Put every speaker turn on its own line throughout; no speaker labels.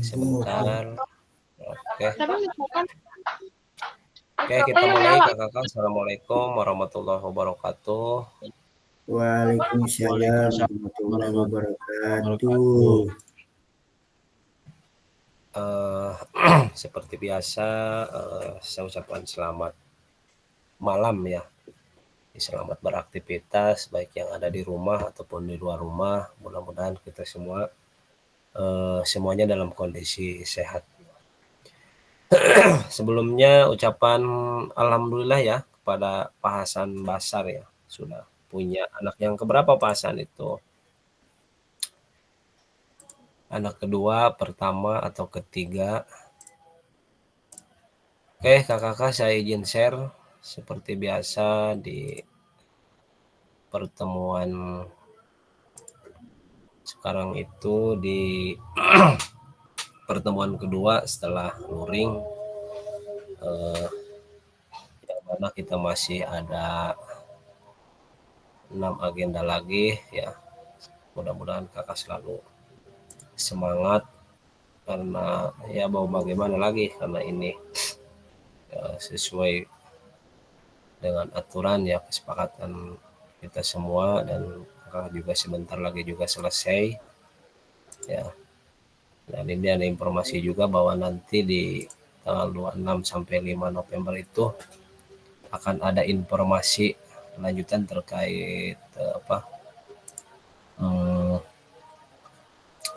Sebentar. Oke.
Tapi misalkan
Oke, kita mulai kakak. Assalamualaikum warahmatullahi wabarakatuh.
Waalaikumsalam warahmatullahi wabarakatuh.
Seperti biasa, saya ucapkan selamat malam ya. Selamat beraktivitas baik yang ada di rumah ataupun di luar rumah. Mudah-mudahan kita semua semuanya dalam kondisi sehat. Sebelumnya ucapan alhamdulillah ya kepada Pak Hasan Basar ya, sudah punya anak yang keberapa Pak Hasan itu? Anak kedua, pertama atau ketiga? Oke, kakak-kakak saya izin share seperti biasa di pertemuan sekarang itu di pertemuan kedua setelah luring, yang mana kita masih ada 6 agenda lagi ya. Mudah-mudahan kakak selalu semangat karena ya mau bagaimana lagi, karena ini sesuai dengan aturan ya, kesepakatan kita semua, dan kakak juga sebentar lagi juga selesai ya. Dan ini ada informasi juga bahwa nanti di tanggal 26 sampai 5 November itu akan ada informasi lanjutan terkait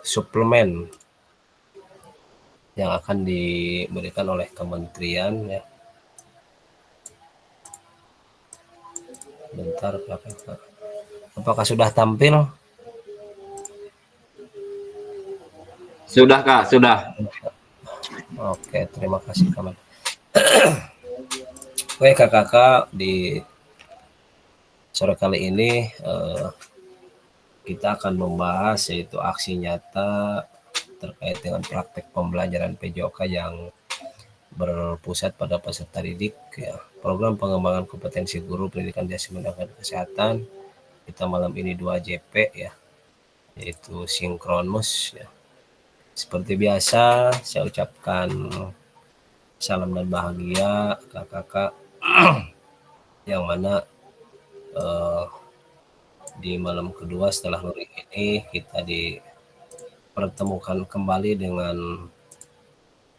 suplemen yang akan diberikan oleh kementerian ya. Bentar kakak, apakah sudah tampil?
Sudah Kak, sudah.
Oke, terima kasih kawan. Oke kakak, di sore kali ini kita akan membahas yaitu aksi nyata terkait dengan praktek pembelajaran PJOK yang berpusat pada peserta didik ya, program pengembangan kompetensi guru pendidikan jasmani dan kesehatan. Kita malam ini 2 JP ya, yaitu sinkronus ya. Seperti biasa saya ucapkan salam dan bahagia kakak-kakak yang mana di malam kedua setelah luring ini kita dipertemukan kembali dengan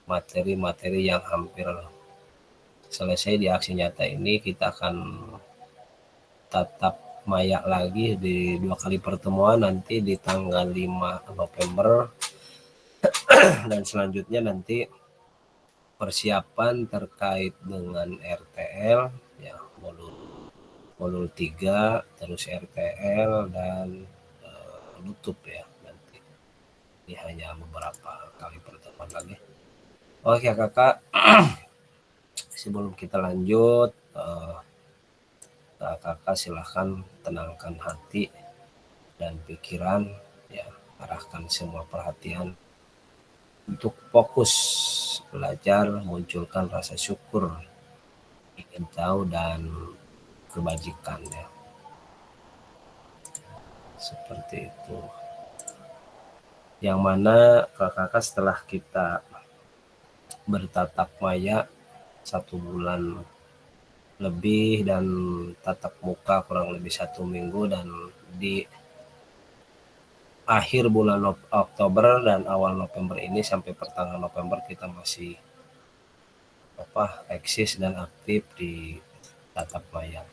materi-materi yang hampir selesai di aksi nyata ini. Kita akan tatap maya lagi di 2 kali pertemuan, nanti di tanggal 5 November dan selanjutnya nanti persiapan terkait dengan RTL ya, modul 3, terus RTL dan penutup ya. Nanti ini hanya beberapa kali pertemuan lagi. Oke kakak, sebelum kita lanjut, kakak silahkan tenangkan hati dan pikiran ya, arahkan semua perhatian untuk fokus belajar, munculkan rasa syukur, ingin tahu dan kebajikan ya, seperti itu. Yang mana kakak setelah kita bertatap maya 1 bulan lebih dan tatap muka kurang lebih 1 minggu, dan di akhir bulan Oktober dan awal November ini sampai pertengahan November kita masih eksis dan aktif di tatap maya.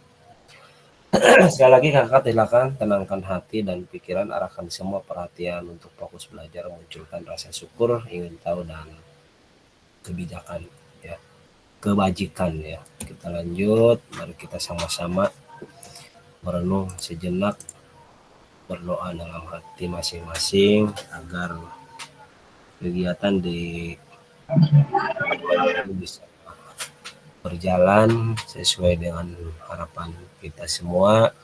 Sekali lagi kakak silakan tenangkan hati dan pikiran, arahkan semua perhatian untuk fokus belajar, munculkan rasa syukur, ingin tahu dan kebijakan ya, kebajikan ya. Kita lanjut, mari kita sama-sama merenung sejenak, berdoa dalam hati masing-masing agar kegiatan di bisa berjalan sesuai dengan harapan kita semua.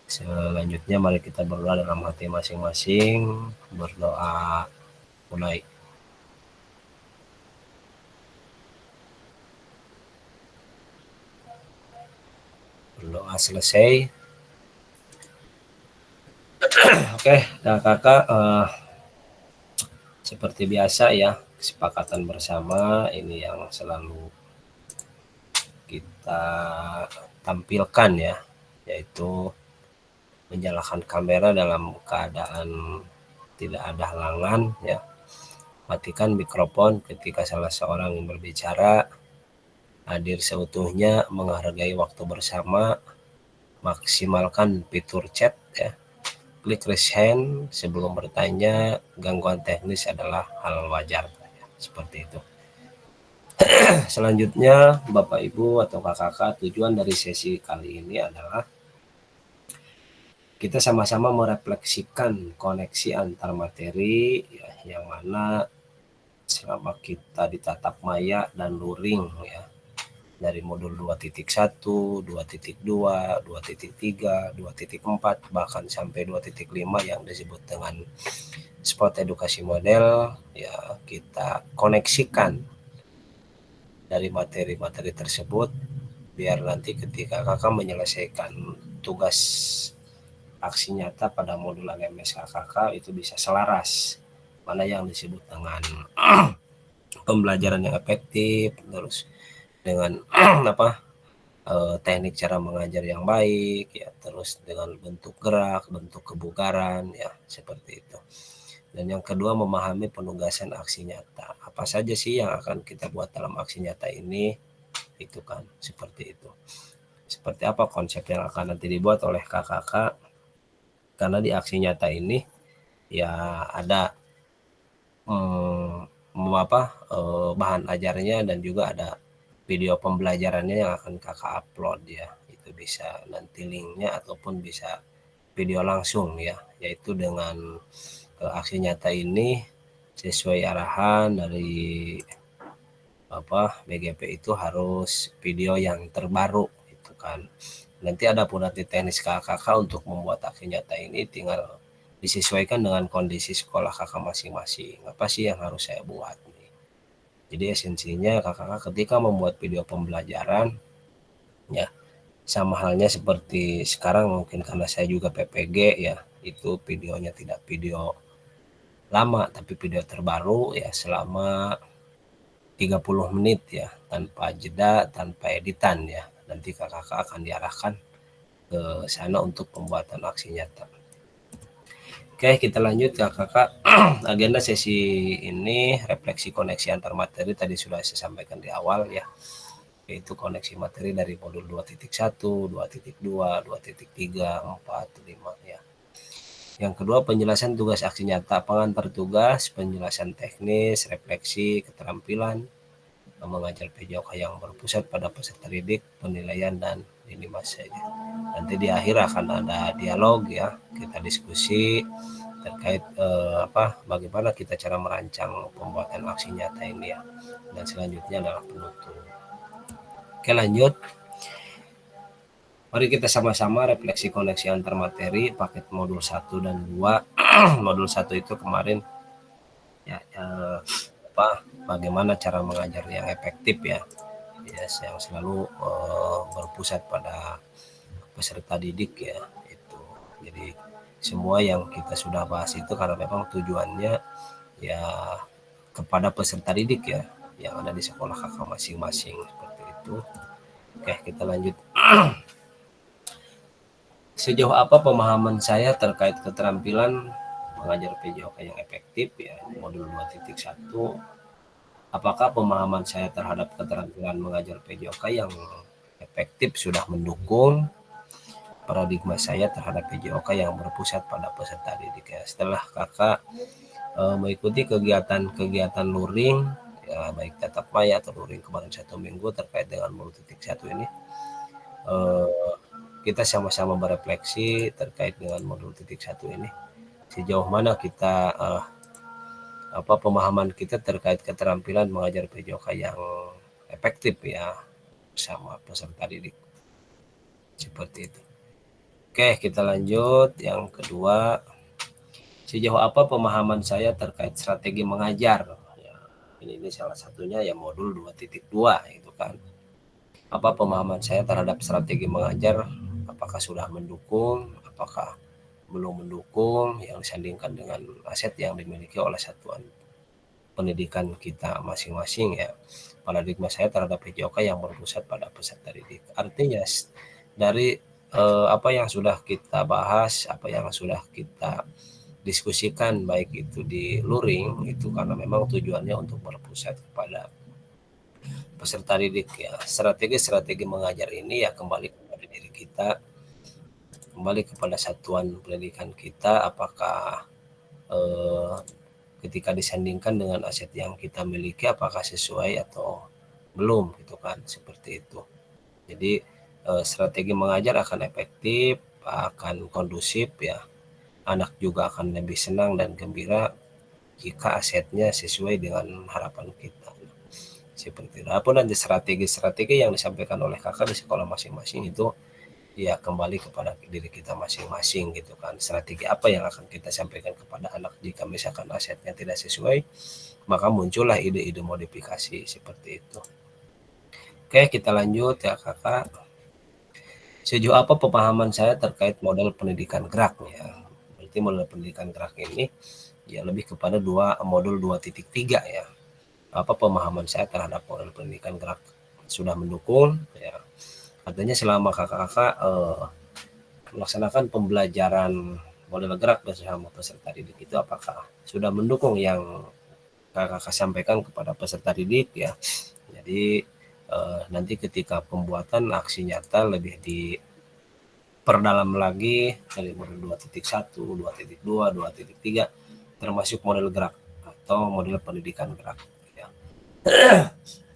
Selanjutnya mari kita berdoa dalam hati masing-masing. Berdoa mulai. Berdoa selesai. Oke, kakak, Seperti biasa ya, kesepakatan bersama ini yang selalu kita tampilkan ya, yaitu menyalakan kamera dalam keadaan tidak ada halangan ya. Matikan mikrofon ketika salah seorang yang berbicara, hadir seutuhnya, menghargai waktu bersama, maksimalkan fitur chat ya. Klik raise hand sebelum bertanya, gangguan teknis adalah hal wajar ya. Seperti itu. Selanjutnya, Bapak Ibu atau Kakak, tujuan dari sesi kali ini adalah kita sama-sama merefleksikan koneksi antar materi ya, yang mana selama kita di tatap maya dan luring ya, dari modul 2.1, 2.2, 2.3, 2.4 bahkan sampai 2.5 yang disebut dengan spot edukasi model ya, kita koneksikan dari materi-materi tersebut biar nanti ketika kakak menyelesaikan tugas aksi nyata pada modul LMS kakak itu bisa selaras mana yang disebut dengan pembelajaran yang efektif, terus dengan teknik cara mengajar yang baik ya, terus dengan bentuk gerak, bentuk kebugaran ya, seperti itu. Dan yang kedua, memahami penugasan aksi nyata. Apa saja sih yang akan kita buat dalam aksi nyata ini, itu kan, seperti itu. Seperti apa konsep yang akan nanti dibuat oleh kakak, karena di aksi nyata ini ya ada bahan ajarnya dan juga ada video pembelajarannya yang akan kakak upload ya. Itu bisa nanti linknya ataupun bisa video langsung ya, yaitu dengan aksi nyata ini sesuai arahan dari BGP itu harus video yang terbaru itu kan. Nanti ada pun nanti teknis kakak untuk membuat aksi nyata ini tinggal disesuaikan dengan kondisi sekolah kakak masing-masing. Apa sih yang harus saya buat nih? Jadi esensinya kakak ketika membuat video pembelajaran ya, sama halnya seperti sekarang mungkin karena saya juga PPG ya, itu videonya tidak video lama tapi video terbaru ya selama 30 menit ya, tanpa jeda, tanpa editan ya. Nanti kakak akan diarahkan ke sana untuk pembuatan aksi nyata. Oke, kita lanjut ya kakak. Agenda sesi ini refleksi koneksi antar materi tadi sudah saya sampaikan di awal ya, yaitu koneksi materi dari modul 2.1, 2.2, 2.3, 4, 5 ya. Yang kedua, penjelasan tugas aksi nyata, pengantar tugas, penjelasan teknis, refleksi, keterampilan, mengajar PJOK yang berpusat pada peserta didik, penilaian, dan ini saja. Nanti di akhir akan ada dialog ya, kita diskusi terkait bagaimana kita cara merancang pembuatan aksi nyata ini ya. Dan selanjutnya adalah penutup. Oke, lanjut. Mari kita sama-sama refleksi koneksi antar materi paket modul 1 dan 2. Modul 1 itu kemarin ya, bagaimana cara mengajar yang efektif ya, yang selalu berpusat pada peserta didik ya itu. Jadi semua yang kita sudah bahas itu karena memang tujuannya ya kepada peserta didik ya yang ada di sekolah kakak masing-masing, seperti itu. Oke, kita lanjut. Sejauh apa pemahaman saya terkait keterampilan mengajar PJOK yang efektif ya, modul 2.1. Apakah pemahaman saya terhadap keterampilan mengajar PJOK yang efektif sudah mendukung paradigma saya terhadap PJOK yang berpusat pada peserta didik ya. Setelah kakak mengikuti kegiatan luring ya, baik tatap maya atau luring kemarin 1 minggu terkait dengan modul 1 ini, kita sama-sama berefleksi terkait dengan modul 1 ini, sejauh mana kita pemahaman kita terkait keterampilan mengajar PJOK yang efektif ya bersama peserta didik, seperti itu. Oke, kita lanjut. Yang kedua, sejauh apa pemahaman saya terkait strategi mengajar ya, ini salah satunya ya modul 2.2 itu kan. Apa pemahaman saya terhadap strategi mengajar, apakah sudah mendukung, apakah belum mendukung, yang disandingkan dengan aset yang dimiliki oleh satuan pendidikan kita masing-masing ya. Paradigma saya terhadap PJOK yang berpusat pada peserta didik. Artinya dari apa yang sudah kita bahas, apa yang sudah kita diskusikan baik itu di luring itu karena memang tujuannya untuk berpusat kepada peserta didik ya. Strategi mengajar ini ya kembali kepada diri kita, kembali kepada satuan pendidikan kita, apakah ketika disandingkan dengan aset yang kita miliki apakah sesuai atau belum gitu kan, seperti itu. Jadi strategi mengajar akan efektif, akan kondusif ya. Anak juga akan lebih senang dan gembira jika asetnya sesuai dengan harapan kita. Seperti itu. Apapun nanti strategi-strategi yang disampaikan oleh kakak di sekolah masing-masing itu ya kembali kepada diri kita masing-masing gitu kan. Strategi apa yang akan kita sampaikan kepada anak jika misalkan asetnya tidak sesuai, maka muncullah ide-ide modifikasi seperti itu. Oke, kita lanjut ya kakak. Sejauh apa pemahaman saya terkait model pendidikan gerak ya. Berarti model pendidikan gerak ini ya lebih kepada modul 2.3 ya. Apa pemahaman saya terhadap model pendidikan gerak sudah mendukung ya. Artinya selama kakak-kakak melaksanakan pembelajaran model gerak bersama peserta didik itu apakah sudah mendukung yang kakak sampaikan kepada peserta didik ya. Jadi nanti ketika pembuatan aksi nyata lebih diperdalam lagi dari model 2.1, 2.2, 2.3 termasuk model gerak atau model pendidikan gerak ya.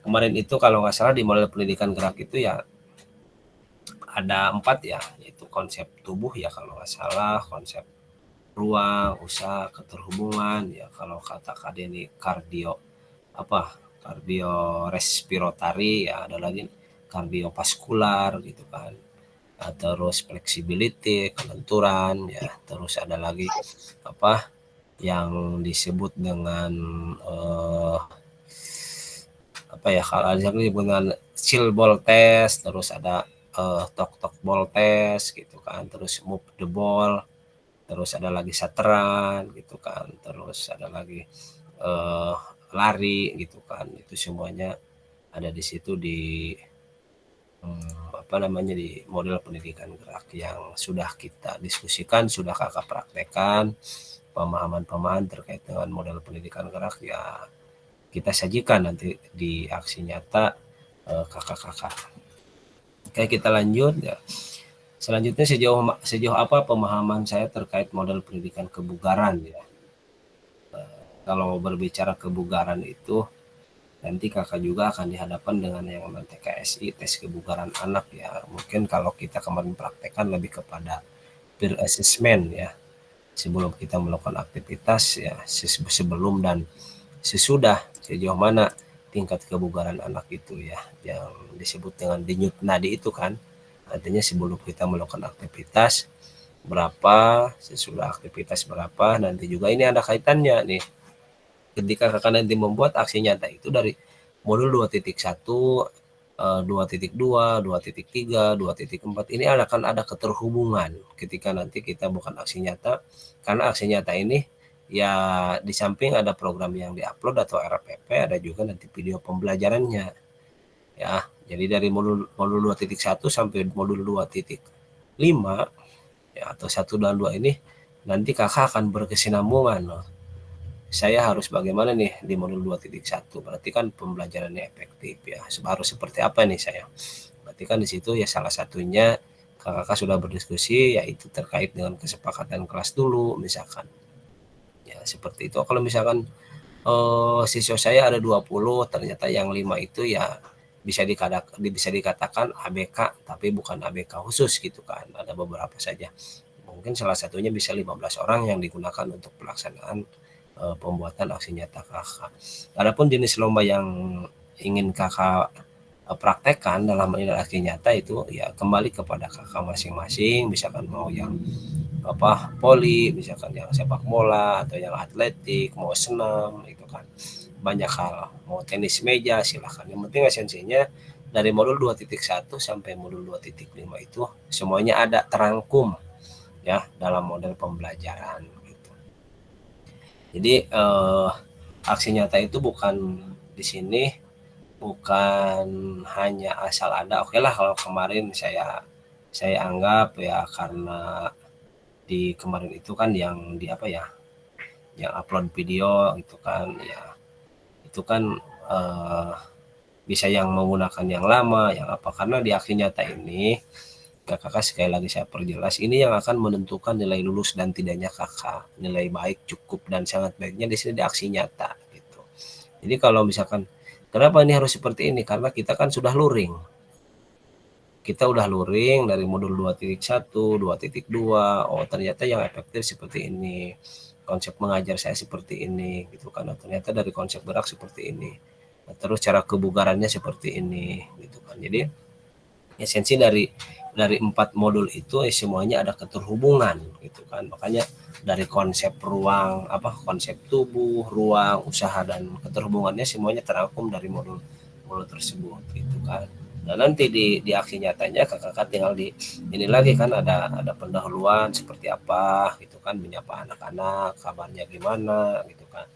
Kemarin itu kalau nggak salah di model pendidikan gerak itu ya ada 4 ya, yaitu konsep tubuh ya kalau nggak salah, konsep ruang, usaha, keterhubungan ya, kalau kata Kak Denny kardiorespiratory ya, ada lagi kardiovaskular gitu kan, terus flexibility, kelenturan ya, terus ada lagi apa yang disebut dengan kalau ada dengan chill ball test, terus ada talk ball test gitu kan, terus move the ball, terus ada lagi sateran gitu kan, terus ada lagi lari gitu kan. Itu semuanya ada di situ di di model pendidikan gerak yang sudah kita diskusikan, sudah kakak praktekkan. Pemahaman terkait dengan model pendidikan gerak ya kita sajikan nanti di aksi nyata kakak-kakak. Oke, kita lanjut ya. Selanjutnya sejauh apa pemahaman saya terkait model pendidikan kebugaran ya. Kalau berbicara kebugaran itu nanti kakak juga akan dihadapkan dengan yang namanya TKSI, tes kebugaran anak ya. Mungkin kalau kita kemarin praktekkan lebih kepada peer assessment ya. Sebelum kita melakukan aktivitas ya, sebelum dan sesudah sejauh mana tingkat kebugaran anak itu ya, yang disebut dengan denyut nadi itu kan. Artinya sebelum kita melakukan aktivitas berapa, sesudah aktivitas berapa, nanti juga ini ada kaitannya nih. Ketika kakak nanti membuat aksi nyata itu dari modul 2.1, 2.2, 2.3, 2.4 ini akan ada keterhubungan ketika nanti kita bukan aksi nyata, karena aksi nyata ini ya di samping ada program yang diupload atau RPP, ada juga nanti video pembelajarannya ya. Jadi dari modul 2.1 sampai modul 2.5 ya, atau 1 dan 2 ini nanti kakak akan berkesinambungan loh. Saya harus bagaimana nih di modul 2.1, berarti kan pembelajarannya efektif ya, harus seperti apa nih saya, berarti kan di situ ya salah satunya kakak sudah berdiskusi yaitu terkait dengan kesepakatan kelas dulu misalkan ya, seperti itu. Kalau misalkan siswa saya ada 20, ternyata yang 5 itu ya bisa dikatakan ABK tapi bukan ABK khusus gitu kan, ada beberapa saja, mungkin salah satunya bisa 15 orang yang digunakan untuk pelaksanaan pembuatan aksi nyata kakak. Adapun jenis lomba yang ingin kakak praktekkan dalam aksi nyata itu ya kembali kepada kakak masing-masing, misalkan mau yang voli, misalkan yang sepak bola atau yang atletik, mau senam itu kan banyak hal, mau tenis meja silahkan, yang penting esensinya dari modul 2.1 sampai modul 2.5 itu semuanya ada terangkum ya dalam model pembelajaran. Jadi aksi nyata itu bukan di sini bukan hanya asal ada. Oke lah kalau kemarin saya anggap ya karena di kemarin itu kan yang di apa ya, yang upload video gitu kan ya, itu kan bisa yang menggunakan yang lama, yang apa, karena di aksi nyata ini kakak sekali lagi saya perjelas, ini yang akan menentukan nilai lulus dan tidaknya kakak, nilai baik, cukup, dan sangat baiknya di sini di aksi nyata gitu. Jadi kalau misalkan kenapa ini harus seperti ini, karena kita kan sudah luring, kita udah luring dari modul 2.1, 2.2, oh ternyata yang efektif seperti ini, konsep mengajar saya seperti ini gitu kan, ternyata dari konsep gerak seperti ini, terus cara kebugarannya seperti ini gitu kan. Jadi esensi dari 4 modul itu semuanya ada keterhubungan gitu kan. Makanya dari konsep ruang apa, konsep tubuh, ruang, usaha, dan keterhubungannya semuanya terangkum dari modul tersebut gitu kan. Dan nanti di aksi nyatanya kakak tinggal di ini lagi kan, ada pendahuluan seperti apa gitu kan, menyapa anak-anak, kabarnya gimana gitu kan.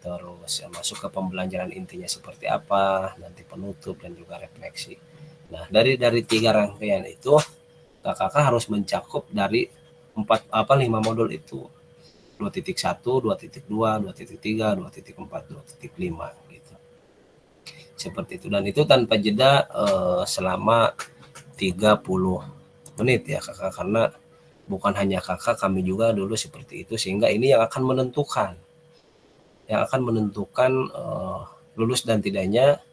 Terus masuk ke pembelajaran intinya seperti apa, nanti penutup dan juga refleksi. Nah, dari 3 rangkaian itu kakak harus mencakup dari 5 modul itu. 2.1, 2.2, 2.3, 2.4, 2.5 gitu. Seperti itu, dan itu tanpa jeda selama 30 menit ya kakak, karena bukan hanya kakak, kami juga dulu seperti itu, sehingga ini yang akan menentukan lulus dan tidaknya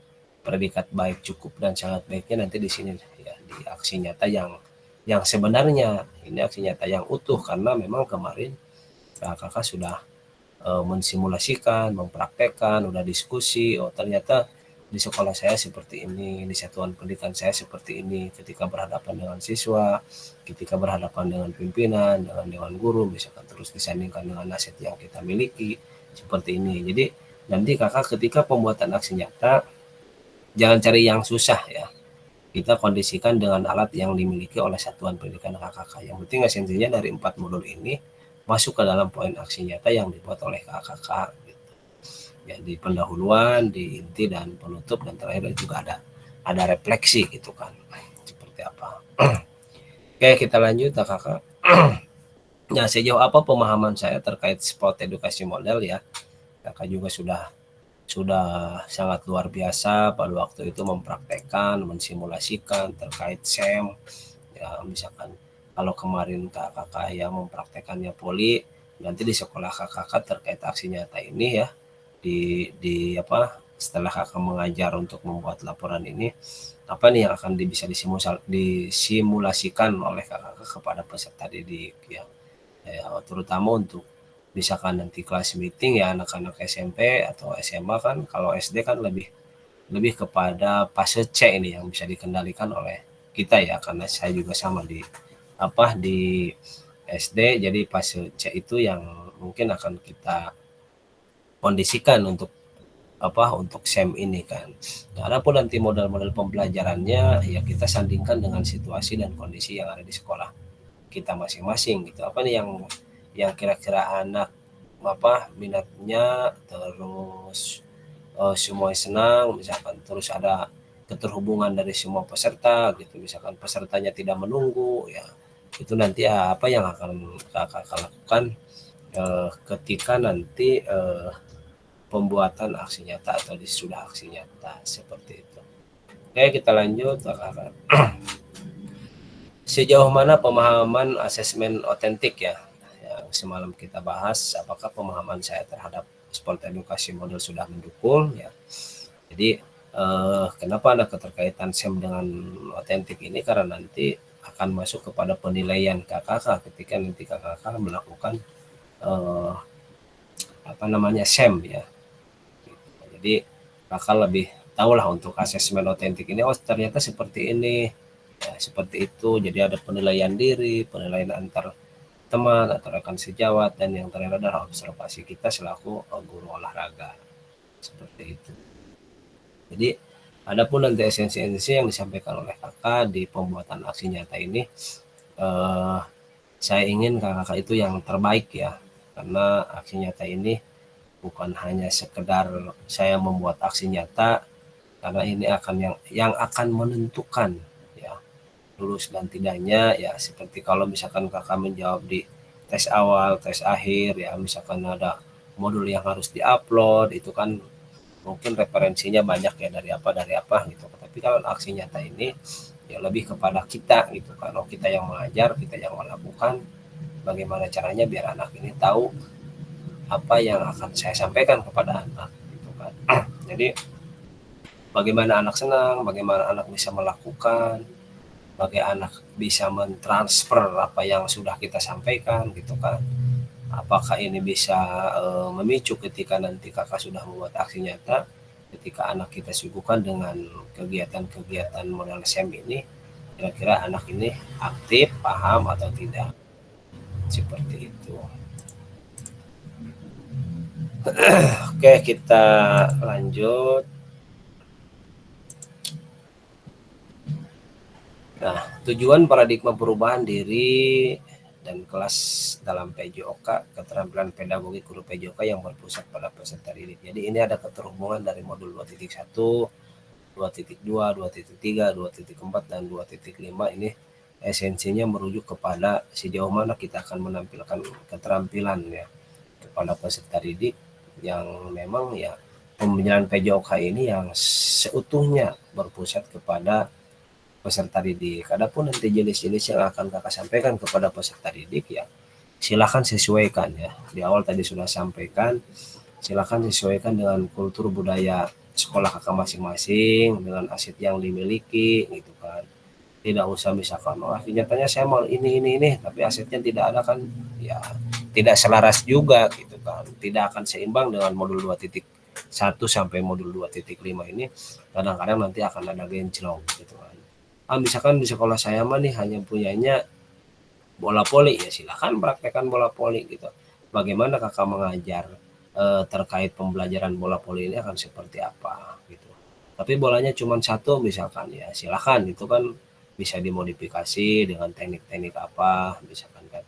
predikat baik, cukup, dan sangat baiknya nanti di sini ya, di aksi nyata yang sebenarnya ini aksi nyata yang utuh, karena memang kemarin kakak sudah mensimulasikan, mempraktekkan, udah diskusi, oh ternyata di sekolah saya seperti ini, di satuan pendidikan saya seperti ini, ketika berhadapan dengan siswa, ketika berhadapan dengan pimpinan, dengan dewan guru, misalkan, terus disandingkan dengan aset yang kita miliki seperti ini. Jadi nanti kakak ketika pembuatan aksi nyata jangan cari yang susah ya. Kita kondisikan dengan alat yang dimiliki oleh satuan pendidikan kakak. Yang penting esensinya dari 4 modul ini masuk ke dalam poin aksi nyata yang dibuat oleh kakak. Gitu. Ya, di pendahuluan, di inti, dan penutup, dan terakhir juga ada refleksi gitu kan. Seperti apa. Oke, kita lanjut kakak. Nah, sejauh apa pemahaman saya terkait sport edukasi model ya. Kakak juga sudah sangat luar biasa pada waktu itu mempraktekkan, mensimulasikan terkait SEM. Ya, misalkan kalau kemarin kakak yang mempraktekannya poli, nanti di sekolah kakak terkait aksi nyata ini ya, di apa, setelah kakak mengajar untuk membuat laporan ini, apa nih yang akan bisa disimulasikan oleh kakak kepada peserta didik ya, terutama untuk misalkan nanti kelas meeting ya, anak-anak SMP atau SMA kan, kalau SD kan lebih kepada fase C ini yang bisa dikendalikan oleh kita ya, karena saya juga sama di SD, jadi fase C itu yang mungkin akan kita kondisikan untuk SEM ini kan. Nah, adapun nanti model-model pembelajarannya ya kita sandingkan dengan situasi dan kondisi yang ada di sekolah kita masing-masing gitu. Apa nih yang kira-kira anak minatnya, terus semua senang misalkan, terus ada keterhubungan dari semua peserta gitu, misalkan pesertanya tidak menunggu ya, itu nanti apa yang akan kakak lakukan ketika nanti pembuatan aksi nyata atau sudah aksi nyata seperti itu. Oke, kita lanjut kakak. Sejauh mana pemahaman asesmen otentik ya, yang semalam kita bahas, apakah pemahaman saya terhadap sport edukasi model sudah mendukung ya. Jadi kenapa ada keterkaitan SEM dengan otentik ini, karena nanti akan masuk kepada penilaian kakak ketika nanti kakak melakukan SEM ya. Jadi kakak lebih tahulah untuk asesmen otentik ini, oh ternyata seperti ini ya, seperti itu. Jadi ada penilaian diri, penilaian antar teman atau rekan sejawat, dan yang terakhir adalah observasi kita selaku guru olahraga seperti itu. Jadi adapun nanti esensi-esensi yang disampaikan oleh kakak di pembuatan aksi nyata ini, saya ingin kakak itu yang terbaik ya, karena aksi nyata ini bukan hanya sekedar saya membuat aksi nyata, karena ini akan yang akan menentukan ya lulus dan tidaknya. Ya seperti kalau misalkan kakak menjawab di tes awal, tes akhir, ya misalkan ada modul yang harus diupload, itu kan mungkin referensinya banyak ya dari apa gitu. Tapi kalau aksi nyata ini ya lebih kepada kita gitu. Kalau kita yang mengajar, kita yang melakukan, bagaimana caranya biar anak ini tahu apa yang akan saya sampaikan kepada anak gitu kan. Jadi bagaimana anak senang, bagaimana anak bisa melakukan, bagaimana anak bisa mentransfer apa yang sudah kita sampaikan gitu kan. Apakah ini bisa memicu ketika nanti kakak sudah membuat aksi nyata, ketika anak kita sibukkan dengan kegiatan-kegiatan model SEM ini, kira-kira anak ini aktif, paham atau tidak, seperti itu. Oke, kita lanjut. Nah, tujuan paradigma perubahan diri dan kelas dalam PJOK, keterampilan pedagogik guru PJOK yang berpusat pada peserta didik. Jadi ini ada keterhubungan dari modul 2.1, 2.2, 2.3, 2.4, dan 2.5. Ini esensinya merujuk kepada sejauh mana kita akan menampilkan keterampilan ya kepada peserta didik yang memang ya pembelajaran PJOK ini yang seutuhnya berpusat kepada peserta didik. Adapun nanti jenis-jenis yang akan kakak sampaikan kepada peserta didik ya silakan sesuaikan ya. Di awal tadi sudah sampaikan, silakan sesuaikan dengan kultur budaya sekolah kakak masing-masing, dengan aset yang dimiliki gitu kan. Tidak usah misalkan nyatanya saya mau ini, tapi asetnya tidak ada kan, ya tidak selaras juga gitu kan, tidak akan seimbang dengan modul 2.1 sampai modul 2.5 ini. Kadang-kadang nanti akan ada genclong gitu kan. Misalkan di sekolah saya mah nih hanya punyanya bola voli, ya silakan praktekkan bola voli gitu. Bagaimana kakak mengajar terkait pembelajaran bola voli ini akan seperti apa gitu. Tapi bolanya cuma satu misalkan, ya silakan, itu kan bisa dimodifikasi dengan teknik-teknik apa misalkan kan,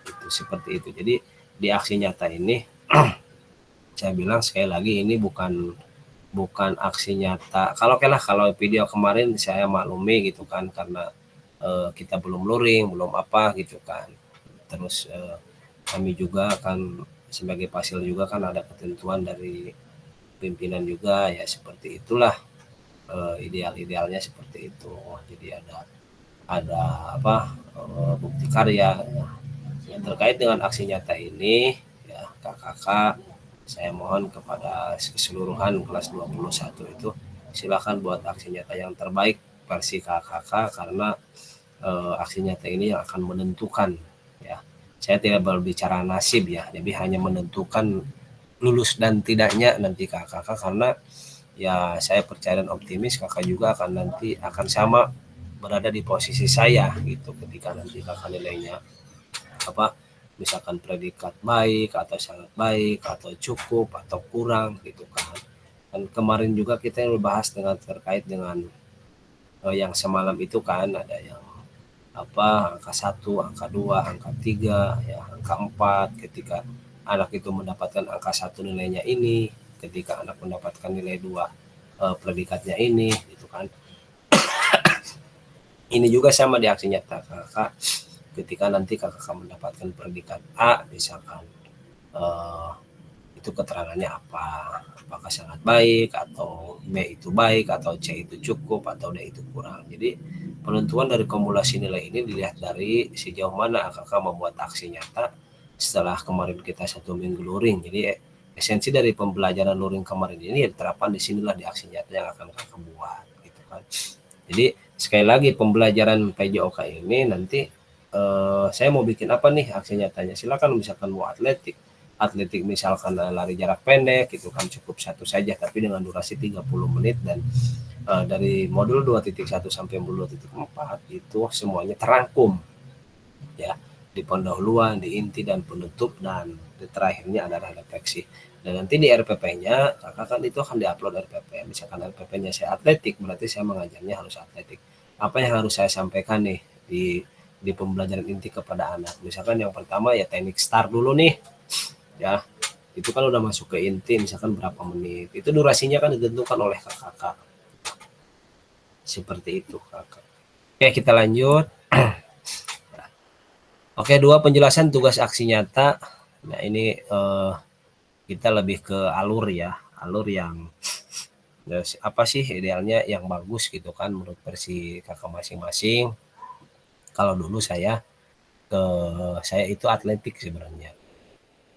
itu seperti itu. Jadi di aksi nyata ini saya bilang sekali lagi, ini bukan aksi nyata. Kalau video kemarin saya maklumi gitu kan, karena kita belum luring, belum apa gitu kan. Terus kami juga kan sebagai pasil juga kan ada ketentuan dari pimpinan juga, ya seperti itulah. Idealnya seperti itu. Jadi ada bukti karya yang terkait dengan aksi nyata ini ya. Kakak saya mohon kepada keseluruhan kelas 21 itu silakan buat aksi nyata yang terbaik versi kakak, karena aksi nyata ini yang akan menentukan ya. Saya tidak berbicara nasib ya, jadi hanya menentukan lulus dan tidaknya nanti kakak, karena ya saya percaya dan optimis kakak juga nanti akan sama berada di posisi saya gitu, ketika nanti kakak nilainya misalkan predikat baik atau sangat baik atau cukup atau kurang gitu kan. Dan kemarin juga kita bahas terkait dengan yang semalam itu kan, ada yang angka 1, angka 2, angka 3, ya angka 4, ketika anak itu mendapatkan angka 1 nilainya ini, ketika anak mendapatkan nilai 2 predikatnya ini gitu kan. Ini juga sama di aksi nyata kakak, ketika nanti kakak mendapatkan predikat A misalkan, itu keterangannya apakah sangat baik atau B itu baik atau C itu cukup atau D itu kurang. Jadi penentuan dari kumulasi nilai ini dilihat dari sejauh mana kakak membuat aksi nyata setelah kemarin kita 1 minggu luring. Jadi esensi dari pembelajaran luring kemarin ini diterapkan di sinilah di aksi nyata yang akan kakak buat gitu kan. Jadi sekali lagi pembelajaran PJOK ini nanti saya mau bikin apa nih aksi nyatanya, silakan. Misalkan mau atletik misalkan lari jarak pendek gitu kan, cukup satu saja tapi dengan durasi 30 menit, dan dari modul 2.1 sampai modul 2.4 itu semuanya terangkum ya, di pendahuluan, di inti dan penutup, dan di terakhirnya adalah refleksi. Dan nanti di RPP-nya kakak kan itu akan diupload RPP. Misalkan RPP-nya saya atletik, berarti saya mengajarnya harus atletik. Apa yang harus saya sampaikan nih di pembelajaran inti kepada anak? Misalkan yang pertama ya teknik start dulu nih ya, Itu kan udah masuk ke inti, misalkan berapa menit. Itu durasinya kan ditentukan oleh kakak. Seperti itu kakak. Oke, kita lanjut. Oke, 2 penjelasan tugas aksi nyata. Nah, ini kita lebih ke alur ya. Alur yang apa sih idealnya yang bagus gitu kan menurut versi kakak masing-masing. Kalau dulu saya itu atletik sebenarnya.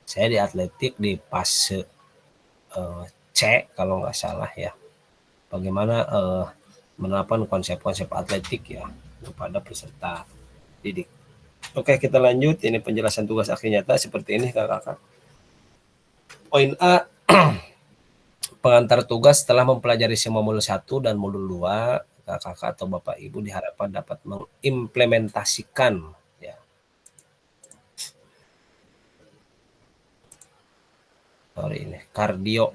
Saya di atletik di fase C kalau nggak salah ya. Bagaimana menerapkan konsep-konsep atletik ya kepada peserta didik. Oke, kita lanjut. Ini penjelasan tugas aksi nyata seperti ini kakak-kakak. Poin A, pengantar tugas setelah mempelajari semua modul 1 dan modul 2, kakak-kakak atau bapak ibu diharapkan dapat mengimplementasikan ya. Sorry ini, kardio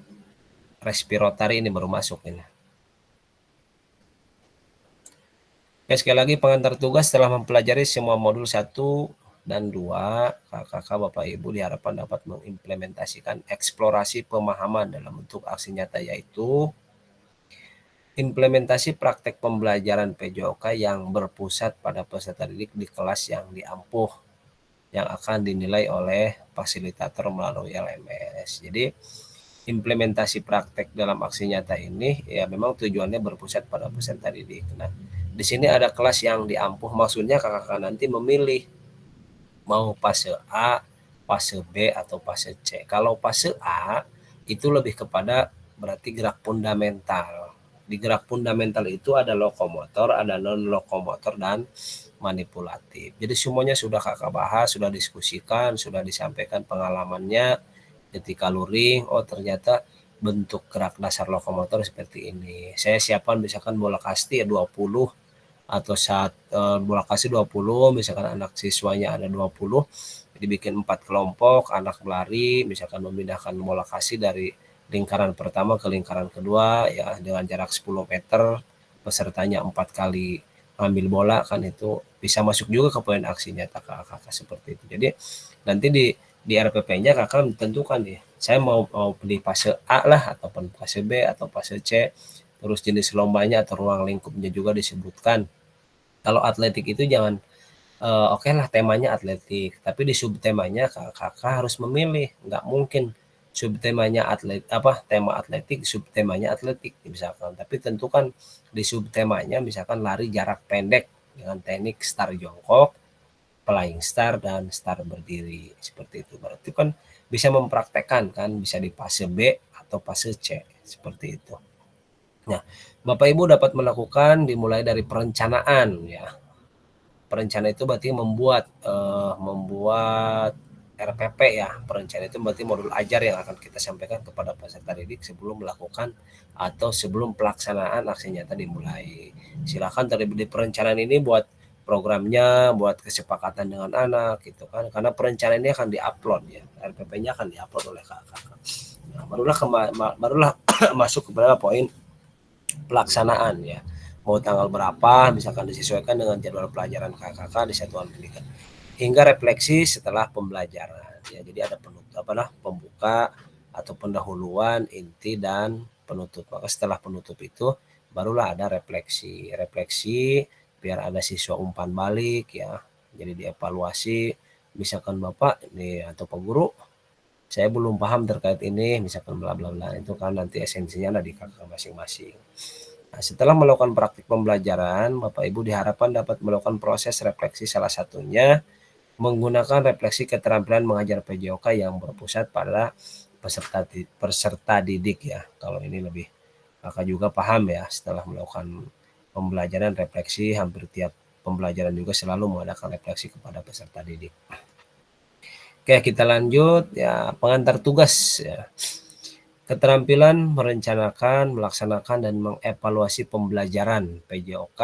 respiratory ini baru masuk ini. Oke, sekali lagi pengantar tugas setelah mempelajari semua modul 1 dan 2, kakak-kakak bapak ibu diharapkan dapat mengimplementasikan eksplorasi pemahaman dalam bentuk aksi nyata, yaitu implementasi praktek pembelajaran PJOK yang berpusat pada peserta didik di kelas yang diampuh yang akan dinilai oleh fasilitator melalui LMS. Jadi implementasi praktek dalam aksi nyata ini ya memang tujuannya berpusat pada peserta didik. Nah, di sini ada kelas yang diampuh, maksudnya kakak-kakak nanti memilih mau fase A, fase B, atau fase C. Kalau fase A itu lebih kepada berarti gerak fundamental. Di gerak fundamental itu ada lokomotor, ada non-lokomotor, dan manipulatif. Jadi semuanya sudah kakak bahas, sudah diskusikan, sudah disampaikan pengalamannya ketika luring. Oh ternyata bentuk gerak dasar lokomotor seperti ini. Saya siapkan misalkan bola kasti 20 atau saat bola kasti 20, misalkan anak siswanya ada 20, dibikin 4 kelompok, anak berlari, misalkan memindahkan bola kasti dari lingkaran pertama ke lingkaran kedua ya dengan jarak 10 meter, pesertanya 4 kali ambil bola, kan itu bisa masuk juga ke poin aksi nyata kakak seperti itu. Jadi nanti di RPP-nya kakak tentukan nih, saya mau di fase A lah, ataupun fase B atau fase C, terus jenis lombanya atau ruang lingkupnya juga disebutkan. Kalau atletik itu jangan oke lah temanya atletik, tapi di subtemanya kakak harus memilih, nggak mungkin subtemanya tema atletik, subtemanya atletik misalkan, tapi tentukan di subtemanya misalkan lari jarak pendek dengan teknik start jongkok, flying start, dan start berdiri seperti itu. Berarti kan bisa mempraktekkan kan, bisa di fase B atau fase C seperti itu. Nah, Bapak Ibu dapat melakukan dimulai dari perencanaan ya. Perencanaan itu berarti membuat RPP ya. Perencanaan itu berarti modul ajar yang akan kita sampaikan kepada peserta didik sebelum melakukan atau sebelum pelaksanaan aksi nyata dimulai. Silakan dari perencanaan ini buat programnya, buat kesepakatan dengan anak gitu kan. Karena perencanaan ini akan diupload ya. RPP-nya akan diupload oleh kakak. Nah, barulah masuk kepada poin pelaksanaan ya. Mau tanggal berapa misalkan disesuaikan dengan jadwal pelajaran kakak di satuan pendidikan. Hingga refleksi setelah pembelajaran ya. Jadi ada pembuka atau pendahuluan, inti, dan penutup. Maka setelah penutup itu barulah ada refleksi biar ada siswa umpan balik ya. Jadi dievaluasi, misalkan Bapak ini atau Pak Guru, saya belum paham terkait ini, misalkan bla bla bla, itu kan nanti esensinya ada di kakak masing-masing. Nah, setelah melakukan praktik pembelajaran, Bapak Ibu diharapkan dapat melakukan proses refleksi, salah satunya menggunakan refleksi keterampilan mengajar PJOK yang berpusat pada peserta didik ya. Kalau ini lebih kakak juga paham ya, setelah melakukan pembelajaran refleksi, hampir tiap pembelajaran juga selalu mengadakan refleksi kepada peserta didik. Oke, kita lanjut ya, pengantar tugas ya. Keterampilan merencanakan, melaksanakan, dan mengevaluasi pembelajaran PJOK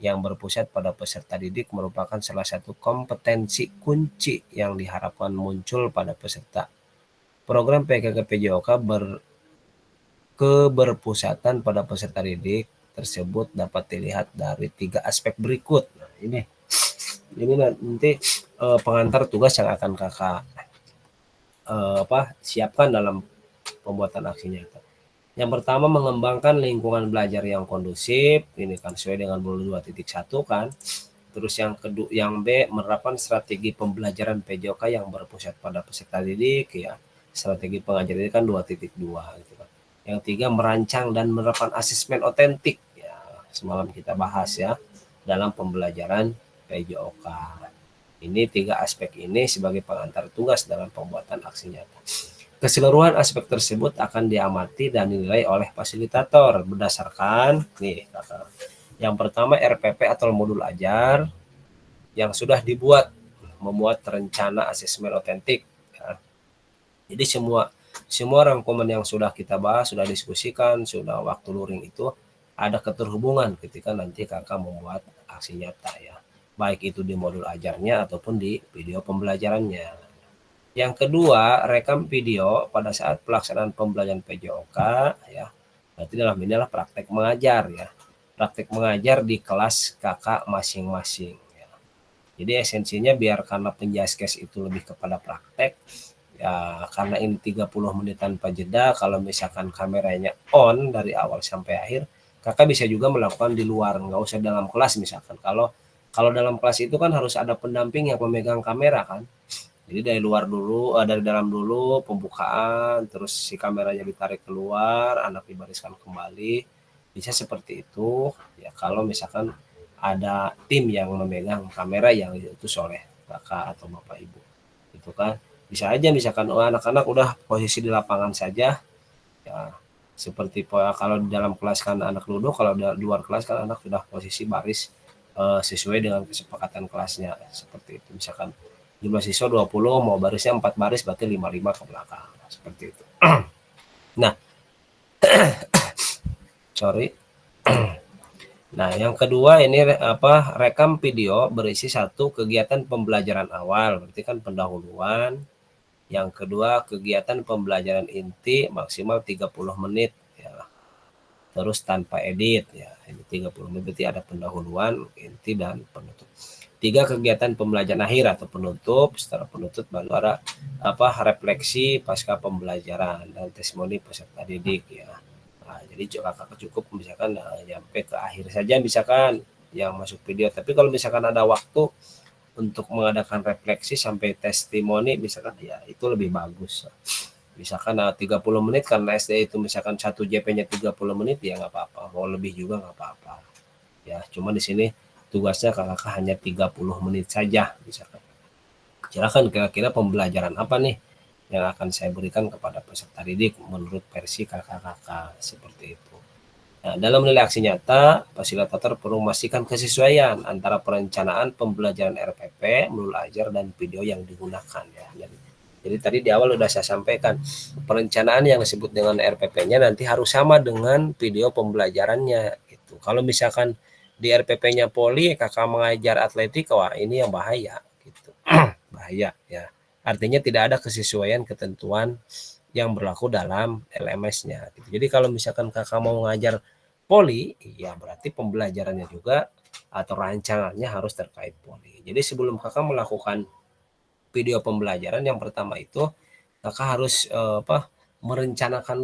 yang berpusat pada peserta didik merupakan salah satu kompetensi kunci yang diharapkan muncul pada peserta. Program PKK PJOK keberpusatan pada peserta didik tersebut dapat dilihat dari 3 aspek berikut. Nah, ini nanti pengantar tugas yang akan kakak siapkan dalam pembuatan aksi nyata. Yang pertama, mengembangkan lingkungan belajar yang kondusif, ini kan sesuai dengan Modul 2.1 kan. Terus yang B, menerapkan strategi pembelajaran PJOK yang berpusat pada peserta didik ya. Strategi pengajaran ini kan 2.2 gitu kan. Yang 3, merancang dan menerapkan asesmen otentik ya. Semalam kita bahas ya dalam pembelajaran PJOK. Ini 3 aspek ini sebagai pengantar tugas dalam pembuatan aksi nyata. Keseluruhan aspek tersebut akan diamati dan dinilai oleh fasilitator berdasarkan nih kakak. Yang pertama, RPP atau modul ajar yang sudah memuat rencana asesmen otentik ya. Jadi semua rangkuman yang sudah kita bahas, sudah diskusikan, sudah waktu luring itu ada keterhubungan ketika nanti kakak membuat aksi nyata ya, baik itu di modul ajarnya ataupun di video pembelajarannya. Yang kedua, rekam video pada saat pelaksanaan pembelajaran PJOK ya. Berarti dalam ini adalah praktek mengajar ya. Praktek mengajar di kelas kakak masing-masing ya. Jadi esensinya biar karena penjaskes itu lebih kepada praktek ya, karena ini 30 menit tanpa jeda, kalau misalkan kameranya on dari awal sampai akhir, kakak bisa juga melakukan di luar, nggak usah dalam kelas misalkan. Kalau dalam kelas itu kan harus ada pendamping yang memegang kamera kan. Jadi dari luar dulu, dari dalam dulu pembukaan, terus si kameranya ditarik keluar, anak dibariskan kembali, bisa seperti itu. Ya kalau misalkan ada tim yang memegang kamera yang diutus oleh kakak atau bapak ibu, itu kan bisa aja misalkan anak-anak udah posisi di lapangan saja, ya seperti kalau di dalam kelas kan anak duduk, kalau di luar kelas kan anak sudah posisi baris sesuai dengan kesepakatan kelasnya seperti itu. Misalkan jumlah siswa 20, mau barisnya 4 baris berarti 55 ke belakang seperti itu. Nah, sorry. Nah, yang kedua ini rekam video berisi 1 kegiatan pembelajaran awal, berarti kan pendahuluan. Yang kedua, kegiatan pembelajaran inti maksimal 30 menit ya. Terus tanpa edit ya. Ini 30 menit berarti ada pendahuluan, inti dan penutup. 3 kegiatan pembelajaran akhir atau penutup. Setelah penutup baru ada refleksi pasca pembelajaran dan testimoni peserta didik ya. Nah, jadi kakak cukup misalkan sampai ke akhir saja misalkan yang masuk video. Tapi kalau misalkan ada waktu untuk mengadakan refleksi sampai testimoni misalkan ya itu lebih bagus. Misalkan 30 menit karena SD itu misalkan 1 JP-nya 30 menit ya nggak apa-apa. Mau lebih juga nggak apa-apa. Ya, cuma di sini tugasnya kakak hanya 30 menit saja misalkan. Silakan kira-kira pembelajaran apa nih yang akan saya berikan kepada peserta didik menurut versi kakak-kakak seperti itu. Nah, dalam menilai aksi nyata, fasilitator perlu memastikan kesesuaian antara perencanaan pembelajaran RPP, modul ajar dan video yang digunakan ya. Jadi tadi di awal sudah saya sampaikan, perencanaan yang disebut dengan RPP-nya nanti harus sama dengan video pembelajarannya gitu. Kalau misalkan di RPP-nya poli kakak mengajar atletik, wah ini yang bahaya gitu. Bahaya ya. Artinya tidak ada kesesuaian ketentuan yang berlaku dalam LMS-nya gitu. Jadi kalau misalkan kakak mau mengajar poli, ya berarti pembelajarannya juga atau rancangannya harus terkait poli. Jadi sebelum kakak melakukan video pembelajaran, yang pertama itu kakak harus merencanakan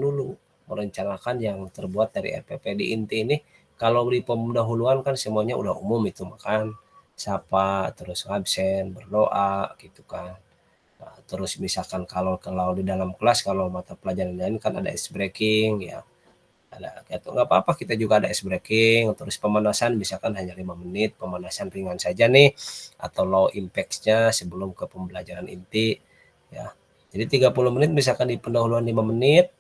yang terbuat dari RPP. Di inti ini kalau di pendahuluan kan semuanya udah umum itu, makan, sapa, terus absen, berdoa gitu kan. Nah, terus misalkan kalau di dalam kelas kalau mata pelajaran lain kan ada ice breaking ya. Ada gitu, nggak apa-apa kita juga ada ice breaking, terus pemanasan misalkan hanya 5 menit, pemanasan ringan saja nih atau low impact-nya sebelum ke pembelajaran inti ya. Jadi 30 menit misalkan di pendahuluan 5 menit,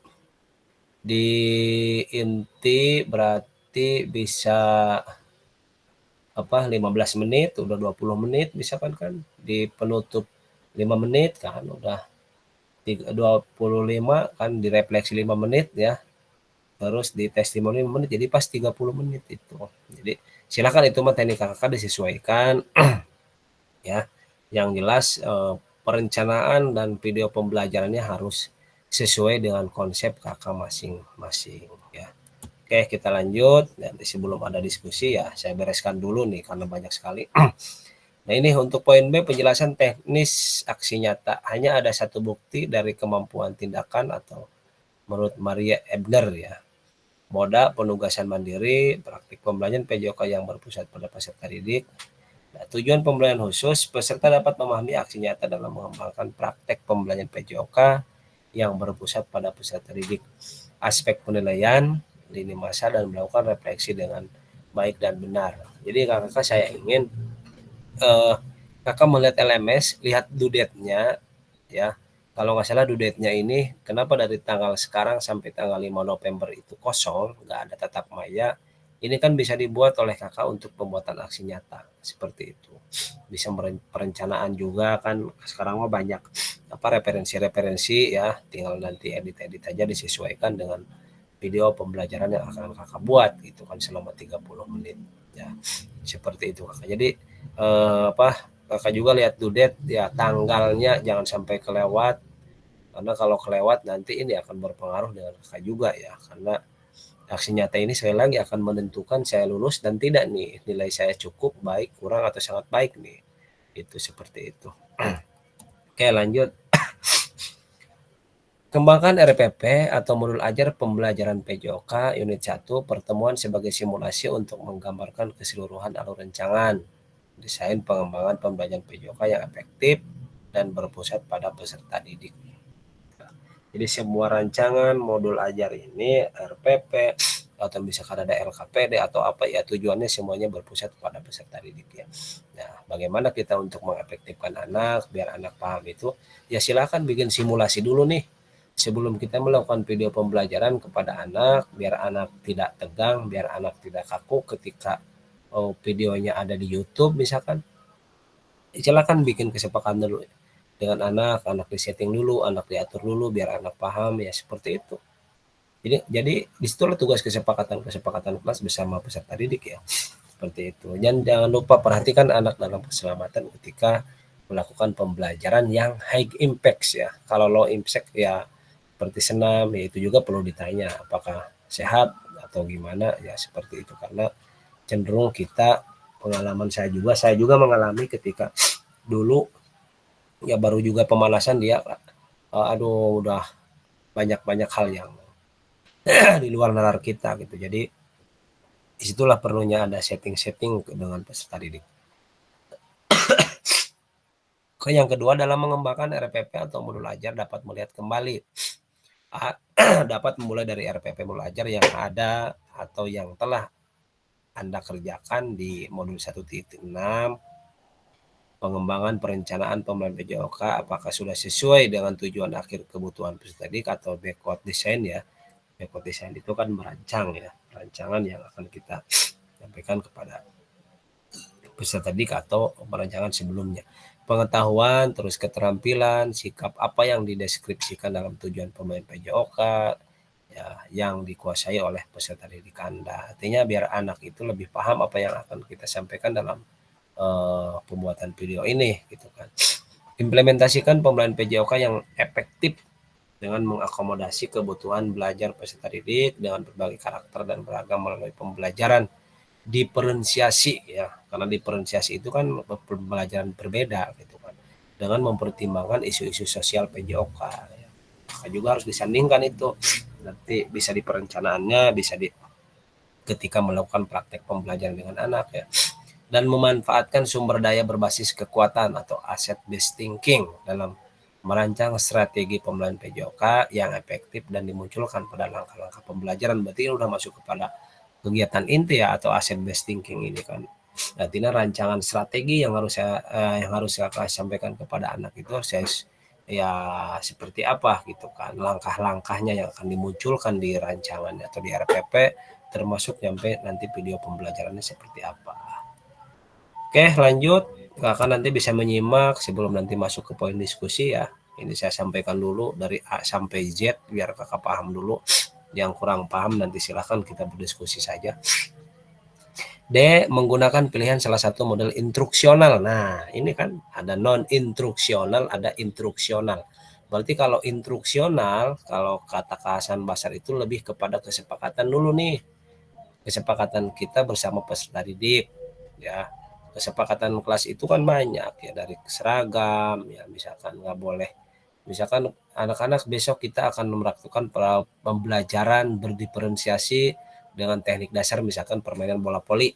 di inti berarti bisa 15 menit, udah 20 menit misalkan kan, di penutup 5 menit kan udah 25 kan, direfleksi 5 menit ya, terus di testimoni 5 menit, jadi pas 30 menit itu. Jadi silakan itu mah teknik kakak disesuaikan ya. Yang jelas perencanaan dan video pembelajarannya harus sesuai dengan konsep kakak masing-masing ya. Oke, kita lanjut. Nanti sebelum ada diskusi ya, saya bereskan dulu nih karena banyak sekali. Nah ini untuk poin B, penjelasan teknis aksi nyata. Hanya ada satu bukti dari kemampuan tindakan atau menurut Maria Ebner ya. Moda penugasan mandiri, praktik pembelajaran PJOK yang berpusat pada peserta didik. Nah, tujuan pembelajaran khusus, peserta dapat memahami aksi nyata dalam mengembangkan praktek pembelajaran PJOK yang berpusat pada peserta didik. Aspek penilaian, lini masa, dan melakukan refleksi dengan baik dan benar. Jadi kakak saya ingin kakak melihat LMS, lihat due date-nya ya. Kalau nggak salah due date-nya ini, kenapa dari tanggal sekarang sampai tanggal 5 November itu kosong, nggak ada tatap maya. Ini kan bisa dibuat oleh kakak untuk pembuatan aksi nyata, seperti itu. Bisa perencanaan juga kan, sekarang mah banyak referensi-referensi ya, tinggal nanti edit-edit aja disesuaikan dengan video pembelajaran yang akan kakak buat gitu kan selama 30 menit ya. Seperti itu kakak. Jadi kakak juga lihat due date ya, tanggalnya jangan sampai kelewat, karena kalau kelewat nanti ini akan berpengaruh dengan kakak juga ya, karena aksi nyata ini sekali lagi akan menentukan saya lulus dan tidak nih, nilai saya cukup, baik, kurang, atau sangat baik nih. Itu seperti itu. Oke lanjut. Kembangkan RPP atau modul ajar pembelajaran PJOK unit 1 pertemuan sebagai simulasi untuk menggambarkan keseluruhan alur rancangan desain pengembangan pembelajaran PJOK yang efektif dan berpusat pada peserta didik. Jadi semua rancangan modul ajar ini RPP atau misalkan ada LKPD atau apa ya, tujuannya semuanya berpusat pada peserta didik ya. Nah, bagaimana kita untuk mengefektifkan anak biar anak paham itu? Ya silakan bikin simulasi dulu nih sebelum kita melakukan video pembelajaran kepada anak, biar anak tidak tegang, biar anak tidak kaku ketika videonya ada di YouTube misalkan. Silakan bikin kesepakatan dulu dengan anak disetting dulu, anak diatur dulu biar anak paham ya, seperti itu. Jadi disitulah tugas kesepakatan kelas bersama peserta didik ya, seperti itu. Dan jangan lupa perhatikan anak dalam keselamatan ketika melakukan pembelajaran yang high impact ya. Kalau low impact ya seperti senam ya, itu juga perlu ditanya apakah sehat atau gimana ya, seperti itu. Karena cenderung kita, pengalaman saya juga mengalami ketika dulu ya baru juga pemanasan dia aduh udah banyak hal yang di luar nalar kita gitu. Jadi disitulah perlunya ada setting dengan peserta didik. Yang kedua, dalam mengembangkan RPP atau modul ajar dapat melihat kembali dapat memulai dari RPP modul ajar yang ada atau yang telah Anda kerjakan di modul 1.6, pengembangan perencanaan pembelajaran PJOK apakah sudah sesuai dengan tujuan akhir kebutuhan peserta didik atau backward design ya. Backward design itu kan merancang ya, rancangan yang akan kita sampaikan kepada peserta didik atau perancangan sebelumnya. Pengetahuan, terus keterampilan, sikap apa yang dideskripsikan dalam tujuan pembelajaran PJOK ya, yang dikuasai oleh peserta didik Anda. Artinya biar anak itu lebih paham apa yang akan kita sampaikan dalam pembuatan video ini gitu kan. Implementasikan pembelajaran PJOK yang efektif dengan mengakomodasi kebutuhan belajar peserta didik dengan berbagai karakter dan beragam melalui pembelajaran diferensiasi ya, karena diferensiasi itu kan pembelajaran berbeda gitu kan, dengan mempertimbangkan isu-isu sosial PJOK ya. Maka juga harus disandingkan itu nanti bisa di perencanaannya, bisa di ketika melakukan praktek pembelajaran dengan anak ya. Dan memanfaatkan sumber daya berbasis kekuatan atau asset based thinking dalam merancang strategi pembelajaran PJOK yang efektif dan dimunculkan pada langkah-langkah pembelajaran. Berarti udah masuk kepada kegiatan inti ya, atau asset based thinking ini kan. Artinya rancangan strategi yang harus saya sampaikan kepada anak itu saya ya seperti apa gitu kan, langkah-langkahnya yang akan dimunculkan di rancangan atau di RPP, termasuk sampai nanti video pembelajarannya seperti apa. Oke lanjut, kakak nanti bisa menyimak sebelum nanti masuk ke poin diskusi ya. Ini saya sampaikan dulu dari A sampai Z biar kakak paham dulu. Yang kurang paham nanti silahkan kita berdiskusi saja. D. Menggunakan pilihan salah satu model instruksional. Nah ini kan ada non-instruksional, ada instruksional. Berarti kalau instruksional, kalau kata Kak Hasan Basar itu lebih kepada kesepakatan dulu nih. Kesepakatan kita bersama peserta didik ya. kesepakatan kelas itu kan banyak ya, dari seragam ya, misalkan nggak boleh, misalkan anak-anak besok kita akan melakukan pembelajaran berdiferensiasi dengan teknik dasar, misalkan permainan bola voli.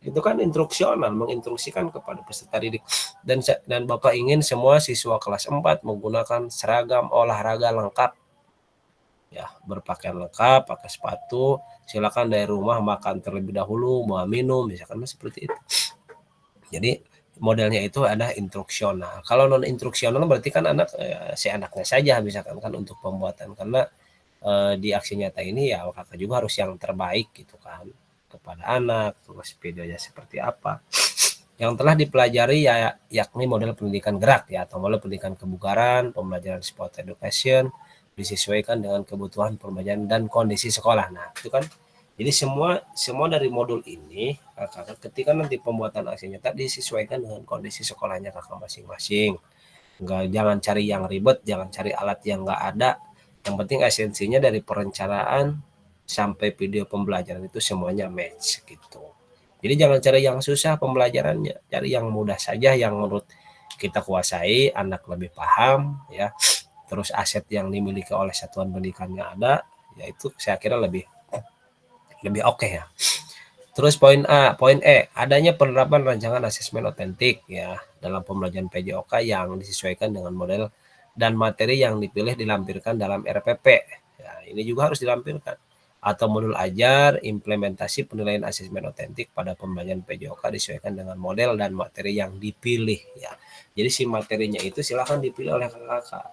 Itu kan instruksional, menginstruksikan kepada peserta didik, dan Bapak ingin semua siswa kelas 4 menggunakan seragam olahraga lengkap ya, berpakaian lengkap, pakai sepatu, silakan dari rumah makan terlebih dahulu, mau minum, misalkan seperti itu. Jadi modelnya itu ada instruksional. Kalau non instruksional berarti kan si anaknya saja misalkan kan untuk pembuatan, karena di aksi nyata ini ya kakak juga harus yang terbaik gitu kan kepada anak, terus videonya seperti apa yang telah dipelajari ya, yakni model pendidikan gerak ya, atau model pendidikan kebugaran, pembelajaran sport education disesuaikan dengan kebutuhan pembelajaran dan kondisi sekolah. Nah itu kan, jadi semua dari modul ini kakak ketika nanti pembuatan aksi nyata disesuaikan dengan kondisi sekolahnya kakak masing-masing. Jangan cari yang ribet, jangan cari alat yang nggak ada. Yang penting esensinya dari perencanaan sampai video pembelajaran itu semuanya match gitu. Jadi jangan cari yang susah pembelajarannya, cari yang mudah saja yang menurut kita kuasai, anak lebih paham ya. Terus aset yang dimiliki oleh satuan pendidikannya ada, yaitu saya kira lebih oke ya. Terus poin E, adanya penerapan rancangan asesmen otentik ya dalam pembelajaran PJOK yang disesuaikan dengan model dan materi yang dipilih dilampirkan dalam RPP. Ya, ini juga harus dilampirkan. Atau modul ajar, implementasi penilaian asesmen otentik pada pembelajaran PJOK disesuaikan dengan model dan materi yang dipilih ya. Jadi si materinya itu silahkan dipilih oleh kakak.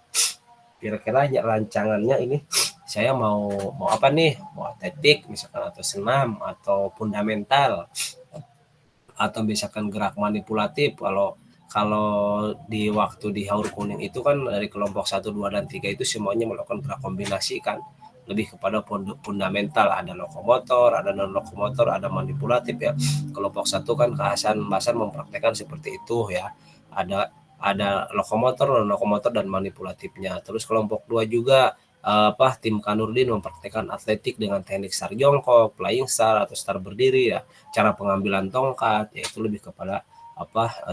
Kira-kira rancangannya ini saya mau apa nih, mau atletik misalkan, atau senam, atau fundamental, atau misalkan gerak manipulatif. Kalau di waktu di Haur Kuning itu kan dari kelompok 1, 2, dan 3 itu semuanya melakukan gerak kombinasi kan, lebih kepada fundamental, ada lokomotor, ada non lokomotor, ada manipulatif ya. Kelompok 1 kan Hasan Basan mempraktekkan seperti itu ya, ada lokomotor, non lokomotor, dan manipulatifnya. Terus kelompok 2 juga tim Kanurdin mempraktekkan atletik dengan teknik star jongkok, flying star atau star berdiri ya, cara pengambilan tongkat, yaitu lebih kepada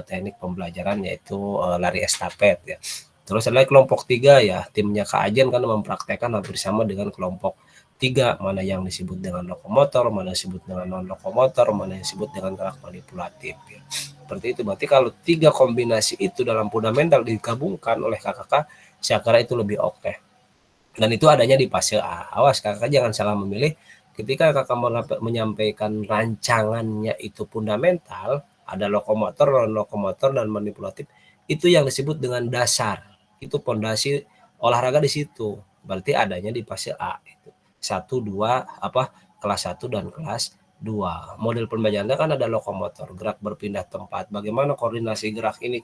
teknik pembelajaran, yaitu lari estafet ya. Terus ada kelompok 3 ya, timnya Kak Ajen kan mempraktekkan hampir sama dengan kelompok 3, mana yang disebut dengan lokomotor, mana yang disebut dengan non lokomotor, mana yang disebut dengan gerak manipulatif ya. Seperti itu. Berarti kalau 3 kombinasi itu dalam fundamental digabungkan oleh kakak, saya kira itu lebih oke. Dan itu adanya di fase A. Awas kakak jangan salah memilih. Ketika kakak menyampaikan rancangannya itu fundamental, ada lokomotor, non lokomotor, dan manipulatif, itu yang disebut dengan dasar. Itu pondasi olahraga di situ. Berarti adanya di fase A itu. 1, 2 kelas 1 dan kelas 2. Model pembelajarannya kan ada lokomotor, gerak berpindah tempat. Bagaimana koordinasi gerak ini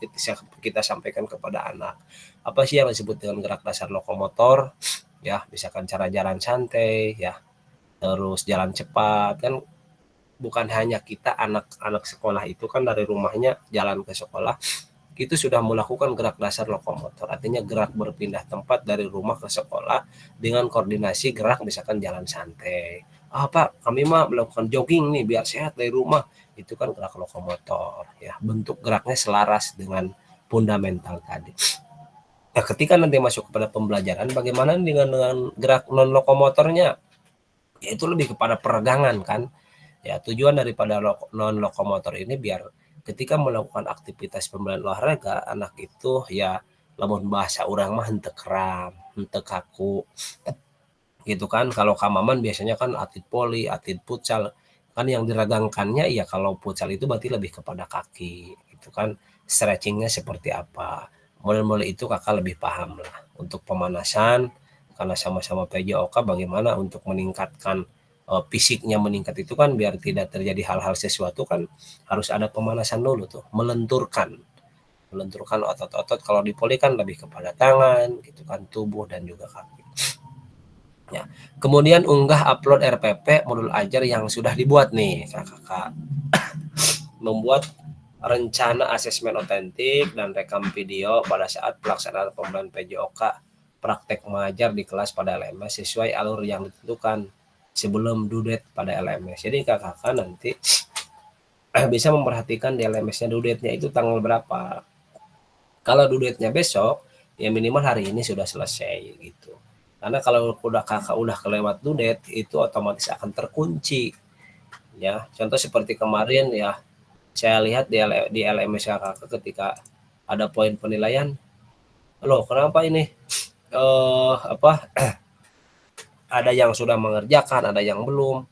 kita sampaikan kepada anak. Apa sih yang disebut dengan gerak dasar lokomotor? Ya, misalkan cara jalan santai ya. Terus jalan cepat kan, bukan hanya kita anak-anak sekolah itu kan dari rumahnya jalan ke sekolah itu sudah melakukan gerak dasar lokomotor, artinya gerak berpindah tempat dari rumah ke sekolah dengan koordinasi gerak, misalkan jalan santai. Pak, kami mah melakukan jogging nih biar sehat dari rumah, itu kan gerak lokomotor ya, bentuk geraknya selaras dengan fundamental tadi. Nah, ketika nanti masuk kepada pembelajaran, bagaimana dengan gerak non lokomotornya? Yaitu lebih kepada peregangan kan. Ya, tujuan daripada non lokomotor ini biar ketika melakukan aktivitas pembelajaran olahraga, anak itu ya lamun bahasa orang mah henteu kram, henteu kaku. Gitu kan. Kalau Kamaman biasanya kan atlet poli, atlet futsal. Kan yang diragangkannya ya kalau futsal itu berarti lebih kepada kaki. Gitu kan. Stretchingnya seperti apa. Model-model itu kakak lebih paham lah. Untuk pemanasan, karena sama-sama PJOK bagaimana untuk meningkatkan fisiknya meningkat itu kan, biar tidak terjadi hal-hal sesuatu kan harus ada pemanasan dulu tuh, melenturkan otot-otot. Kalau di poli kan lebih kepada tangan gitu kan, tubuh dan juga kaki ya. Kemudian unggah upload RPP modul ajar yang sudah dibuat nih kakak. Membuat rencana asesmen otentik dan rekam video pada saat pelaksanaan pembelajaran PJOK praktek mengajar di kelas pada LMS sesuai alur yang ditentukan sebelum due date pada LMS. Jadi kakak nanti bisa memperhatikan di LMS-nya due date-nya itu tanggal berapa. Kalau due date-nya besok, ya minimal hari ini sudah selesai gitu. Karena kalau kakak udah kelewat due date, itu otomatis akan terkunci. Ya, contoh seperti kemarin ya, saya lihat di LMS kakak ketika ada poin penilaian, loh kenapa ini ada yang sudah mengerjakan, ada yang belum,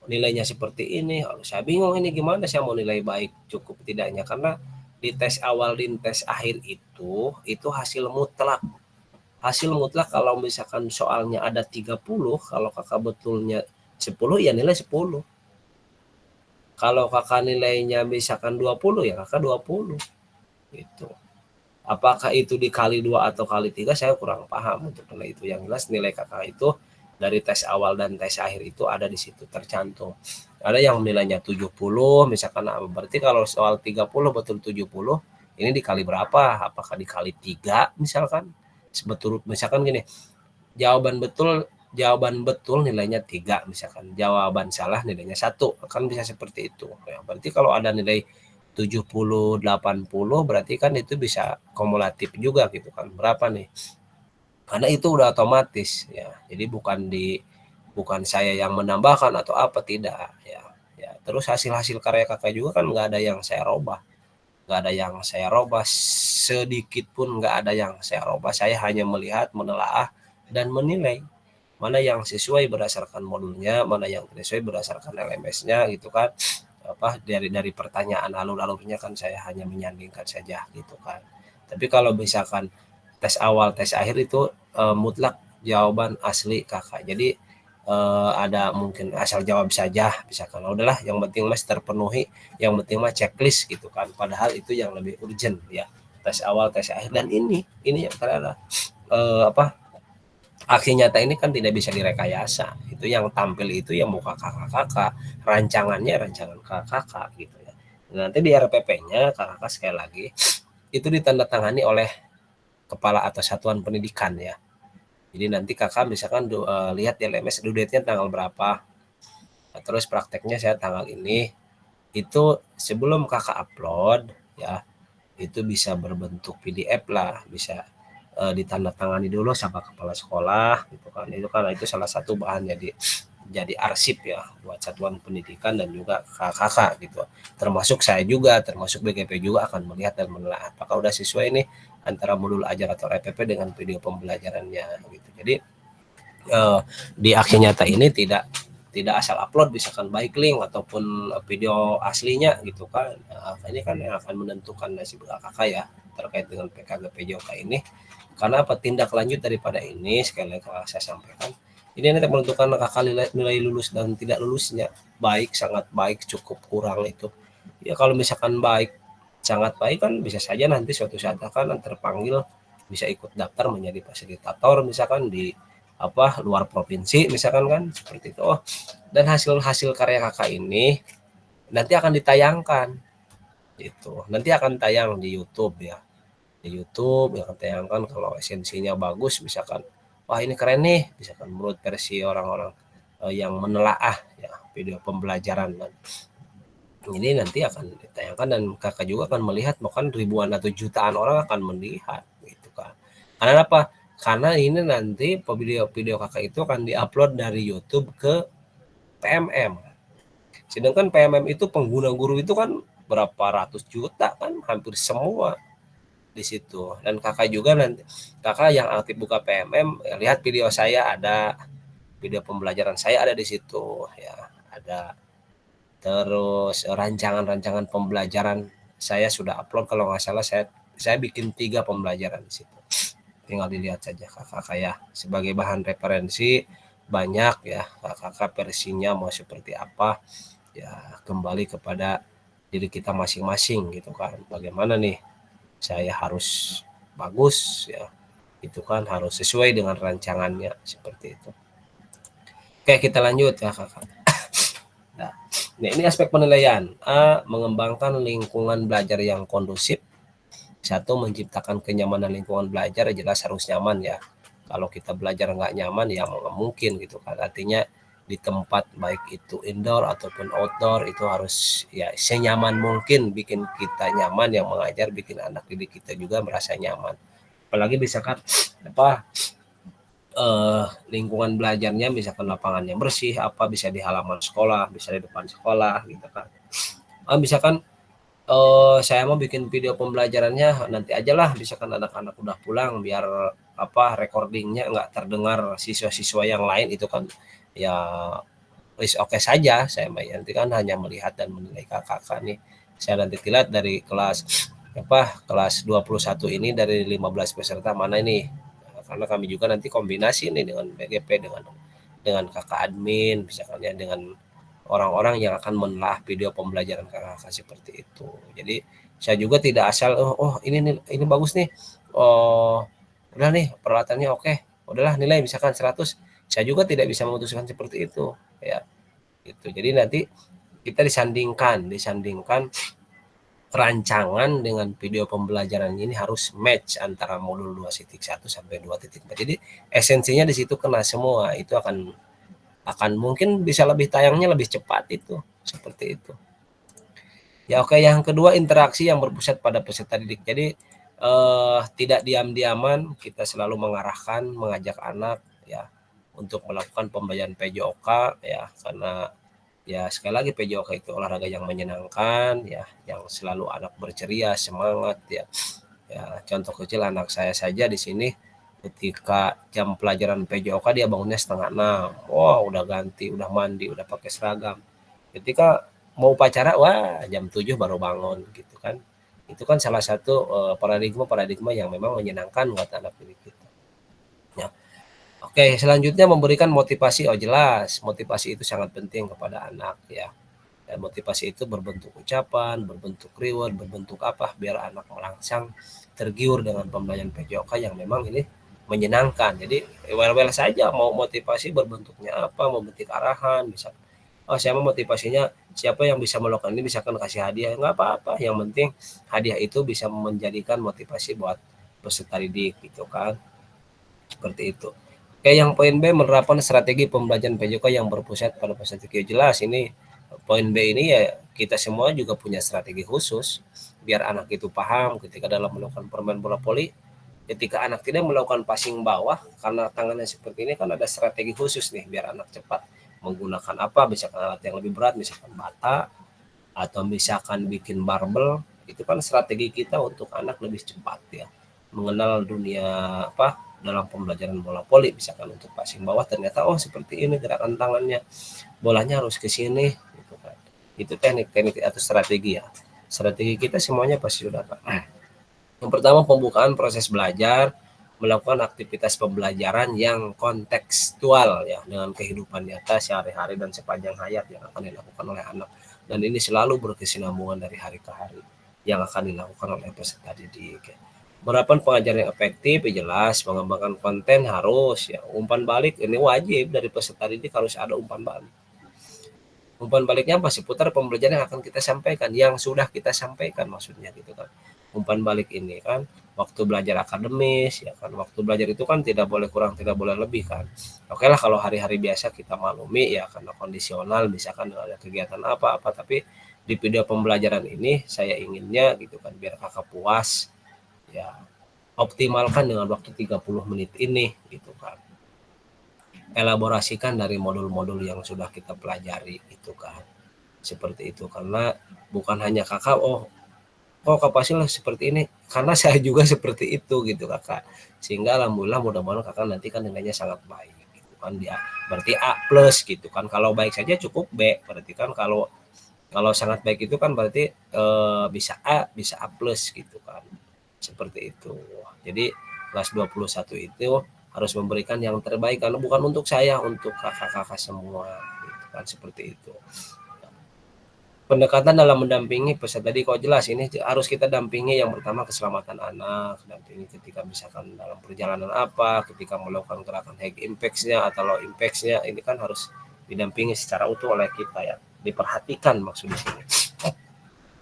nilainya seperti ini. Saya bingung ini gimana saya mau nilai baik cukup tidaknya, karena di tes awal dan tes akhir itu hasil mutlak. Hasil mutlak kalau misalkan soalnya ada 30, kalau kakak betulnya 10 ya nilai 10. Kalau kakak nilainya misalkan 20 ya kakak 20 gitu. Apakah itu dikali 2 atau kali 3 saya kurang paham untuk nilai itu. Yang jelas nilai kakak itu dari tes awal dan tes akhir itu ada di situ tercantum. Ada yang nilainya 70 misalkan, berarti kalau soal 30 betul 70, ini dikali berapa? Apakah dikali 3 misalkan? Sebetul misalkan gini, jawaban betul nilainya 3 misalkan, jawaban salah nilainya 1, kan bisa seperti itu. Ya, berarti kalau ada nilai 70 80 berarti kan itu bisa kumulatif juga gitu kan, berapa nih, karena itu udah otomatis ya. Jadi bukan saya yang menambahkan atau apa, tidak ya. Ya terus hasil karya kakak juga kan nggak ada yang saya robah sedikit pun, nggak ada yang saya robah. Saya hanya melihat, menelaah dan menilai mana yang sesuai berdasarkan modulnya, mana yang tidak sesuai berdasarkan LMS-nya gitu kan. Dari pertanyaan alur-alurnya kan saya hanya menyandingkan saja gitu kan. Tapi kalau misalkan tes awal tes akhir itu mutlak jawaban asli kakak. Jadi ada mungkin asal jawab saja misalkan, udahlah yang penting mas terpenuhi, yang penting mas checklist gitu kan. Padahal itu yang lebih urgent ya, tes awal tes akhir. Dan ini yang ternyata aksi nyata ini kan tidak bisa direkayasa. Itu yang tampil itu yang muka kakak-kakak, rancangan kakak gitu ya. Nanti di RPP-nya kakak sekali lagi itu ditandatangani oleh kepala atau satuan pendidikan ya. Jadi nanti kakak misalkan lihat di LMS due date-nya tanggal berapa. Nah, terus prakteknya saya tanggal ini. Itu sebelum kakak upload ya, itu bisa berbentuk PDF lah, bisa ditandatangani dulu sama kepala sekolah gitu kan. Itu salah satu bahan jadi arsip ya buat satuan pendidikan dan juga kakak gitu. Termasuk saya juga, termasuk BGP juga akan melihat dan menelaah apakah udah sesuai nih antara modul ajar atau RPP dengan video pembelajarannya gitu. Jadi di aksi nyata ini tidak asal upload misalkan baik link ataupun video aslinya gitu kan. Nah, ini kan yang akan menentukan nasib kakak ya terkait dengan PKG PJOK ini. Karena apa, tindak lanjut daripada ini sekali lagi saya sampaikan, ini nanti menentukan kakak nilai lulus dan tidak lulusnya. Baik, sangat baik, cukup, kurang itu. Ya kalau misalkan baik, sangat baik kan bisa saja nanti suatu saat akan terpanggil bisa ikut daftar menjadi fasilitator misalkan di luar provinsi misalkan kan seperti itu. Dan hasil karya kakak ini nanti akan ditayangkan gitu. Nanti akan tayang di YouTube ya. Di YouTube yang tayangkan kalau esensinya bagus misalkan, wah ini keren nih misalkan menurut versi orang-orang yang menelaah ya video pembelajaran. Dan ini nanti akan ditayangkan dan kakak juga akan melihat, bahkan ribuan atau jutaan orang akan melihat gitu kan. Karena apa? Karena ini nanti video kakak itu akan diupload dari YouTube ke PMM. Sedangkan PMM itu pengguna guru itu kan berapa ratus juta kan, hampir semua di situ. Dan kakak juga nanti, kakak yang aktif buka PMM, lihat video saya ada, video pembelajaran saya ada di situ ya, ada. Terus rancangan pembelajaran saya sudah upload, kalau nggak salah saya bikin 3 pembelajaran di situ. Tinggal dilihat saja kakak ya, sebagai bahan referensi banyak ya. Kakak versinya mau seperti apa ya, kembali kepada diri kita masing-masing gitu kan. Bagaimana nih saya harus bagus ya, itu kan harus sesuai dengan rancangannya seperti itu. Oke, kita lanjut ya kakak. Nah, ini aspek penilaian. A, mengembangkan lingkungan belajar yang kondusif. 1, menciptakan kenyamanan lingkungan belajar, jelas harus nyaman ya. Kalau kita belajar nggak nyaman ya nggak mungkin gitu kan. Artinya di tempat baik itu indoor ataupun outdoor itu harus ya senyaman mungkin, bikin kita nyaman yang mengajar, bikin anak didik kita juga merasa nyaman. Apalagi misalkan apa lingkungan belajarnya misalkan lapangannya bersih, apa bisa di halaman sekolah, bisa di depan sekolah gitu kan. Misalkan saya mau bikin video pembelajarannya nanti aja lah, misalkan anak-anak udah pulang biar apa recordingnya nggak terdengar siswa-siswa yang lain, itu kan ya is oke saja. Saya nanti kan hanya melihat dan menilai kakak nih. Saya nanti lihat dari kelas kelas 21 ini dari 15 peserta mana ini, karena kami juga nanti kombinasi nih dengan BGP dengan kakak admin misalkan ya, dengan orang-orang yang akan menelaah video pembelajaran kakak seperti itu. Jadi saya juga tidak asal ini bagus nih, udah nih peralatannya oke, udahlah nilai misalkan 100. Saya juga tidak bisa memutuskan seperti itu ya. Gitu. Jadi nanti kita disandingkan rancangan dengan video pembelajaran ini harus match antara modul 2.1 sampai 2.4. Jadi esensinya di situ kena semua. Itu akan mungkin bisa lebih tayangnya lebih cepat itu, seperti itu. Ya oke, yang kedua interaksi yang berpusat pada peserta didik. Jadi tidak diam-diaman, kita selalu mengarahkan, mengajak anak ya untuk melakukan pembelajaran PJOK ya, karena ya sekali lagi PJOK itu olahraga yang menyenangkan ya, yang selalu anak berceria, semangat ya. Ya contoh kecil anak saya saja di sini ketika jam pelajaran PJOK dia bangunnya 5:30. Wah, udah ganti, udah mandi, udah pakai seragam. Ketika mau upacara, wah jam 7 baru bangun gitu kan. Itu kan salah satu paradigma yang memang menyenangkan buat anak didik kita. Ya. Oke, selanjutnya memberikan motivasi. Oh jelas, motivasi itu sangat penting kepada anak ya. Dan motivasi itu berbentuk ucapan, berbentuk reward, berbentuk apa, biar anak merangsang tergiur dengan pembelajaran PJOK yang memang ini menyenangkan. Jadi well saja mau motivasi berbentuknya apa, membentuk arahan, bisa saya mau motivasinya siapa yang bisa melakukan ini misalkan kasih hadiah, nggak apa-apa, yang penting hadiah itu bisa menjadikan motivasi buat peserta didik gitu kan, seperti itu. Oke, yang poin B, menerapkan strategi pembelajaran PJOK yang berpusat pada peserta didik. Jelas ini poin B ini ya kita semua juga punya strategi khusus biar anak itu paham ketika dalam melakukan permain bola voli. Ketika anak tidak melakukan passing bawah karena tangannya seperti ini kan ada strategi khusus nih biar anak cepat menggunakan apa, misalkan alat yang lebih berat, misalkan bata atau misalkan bikin barbel, itu kan strategi kita untuk anak lebih cepat ya mengenal dunia dalam pembelajaran bola voli. Misalkan untuk passing bawah ternyata seperti ini gerakan tangannya, bolanya harus ke sini gitu kan. Itu teknik-teknik atau strategi ya. Strategi kita semuanya pasti sudah Pak. Yang pertama, pembukaan proses belajar, melakukan aktivitas pembelajaran yang kontekstual ya dengan kehidupan nyata sehari-hari dan sepanjang hayat yang akan dilakukan oleh anak, dan ini selalu berkesinambungan dari hari ke hari yang akan dilakukan oleh peserta didik. Menerapkan pengajaran yang efektif, jelas mengembangkan konten harus ya, umpan balik ini wajib dari peserta didik, harus ada umpan balik. Umpan baliknya apa? Seputar pembelajaran yang akan kita sampaikan, yang sudah kita sampaikan maksudnya gitu kan. Umpan balik ini kan waktu belajar akademis ya kan, waktu belajar itu kan tidak boleh kurang, tidak boleh lebih kan. Oke lah kalau hari-hari biasa kita maklumi ya karena kondisional misalkan ada kegiatan apa-apa, tapi di video pembelajaran ini saya inginnya gitu kan biar kakak puas ya, optimalkan dengan waktu 30 menit ini gitu kan. Elaborasikan dari modul-modul yang sudah kita pelajari gitu kan. Seperti itu, karena bukan hanya kakak Kapasil seperti ini, karena saya juga seperti itu gitu kakak, sehingga alhamdulillah mudah-mudahan kakak nanti kan nilainya sangat baik gitu kan, dia berarti A+ gitu kan. Kalau baik saja cukup B, berarti kan kalau sangat baik itu kan berarti bisa A gitu kan, seperti itu. Jadi kelas 21 itu harus memberikan yang terbaik, karena bukan untuk saya, untuk kakak-kakak semua gitu kan, seperti itu. Pendekatan dalam mendampingi peserta didik, kok jelas ini harus kita dampingi. Yang pertama keselamatan anak, dampingi ketika misalkan dalam perjalanan ketika melakukan gerakan high impact-nya atau low impact-nya, ini kan harus didampingi secara utuh oleh kita ya, diperhatikan maksudnya sini.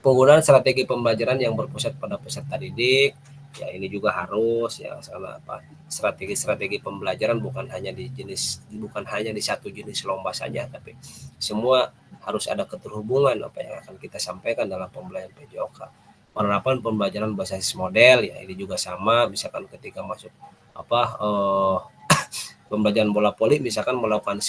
Penggunaan strategi pembelajaran yang berpusat pada peserta didik, Ya ini juga harus ya, karena apa, strategi-strategi pembelajaran bukan hanya di satu jenis lomba saja, tapi semua harus ada keterhubungan apa yang akan kita sampaikan dalam pembelajaran PJOK. Penerapan pembelajaran berbasis model ya ini juga sama, misalkan ketika masuk pembelajaran bola voli, misalkan melakukan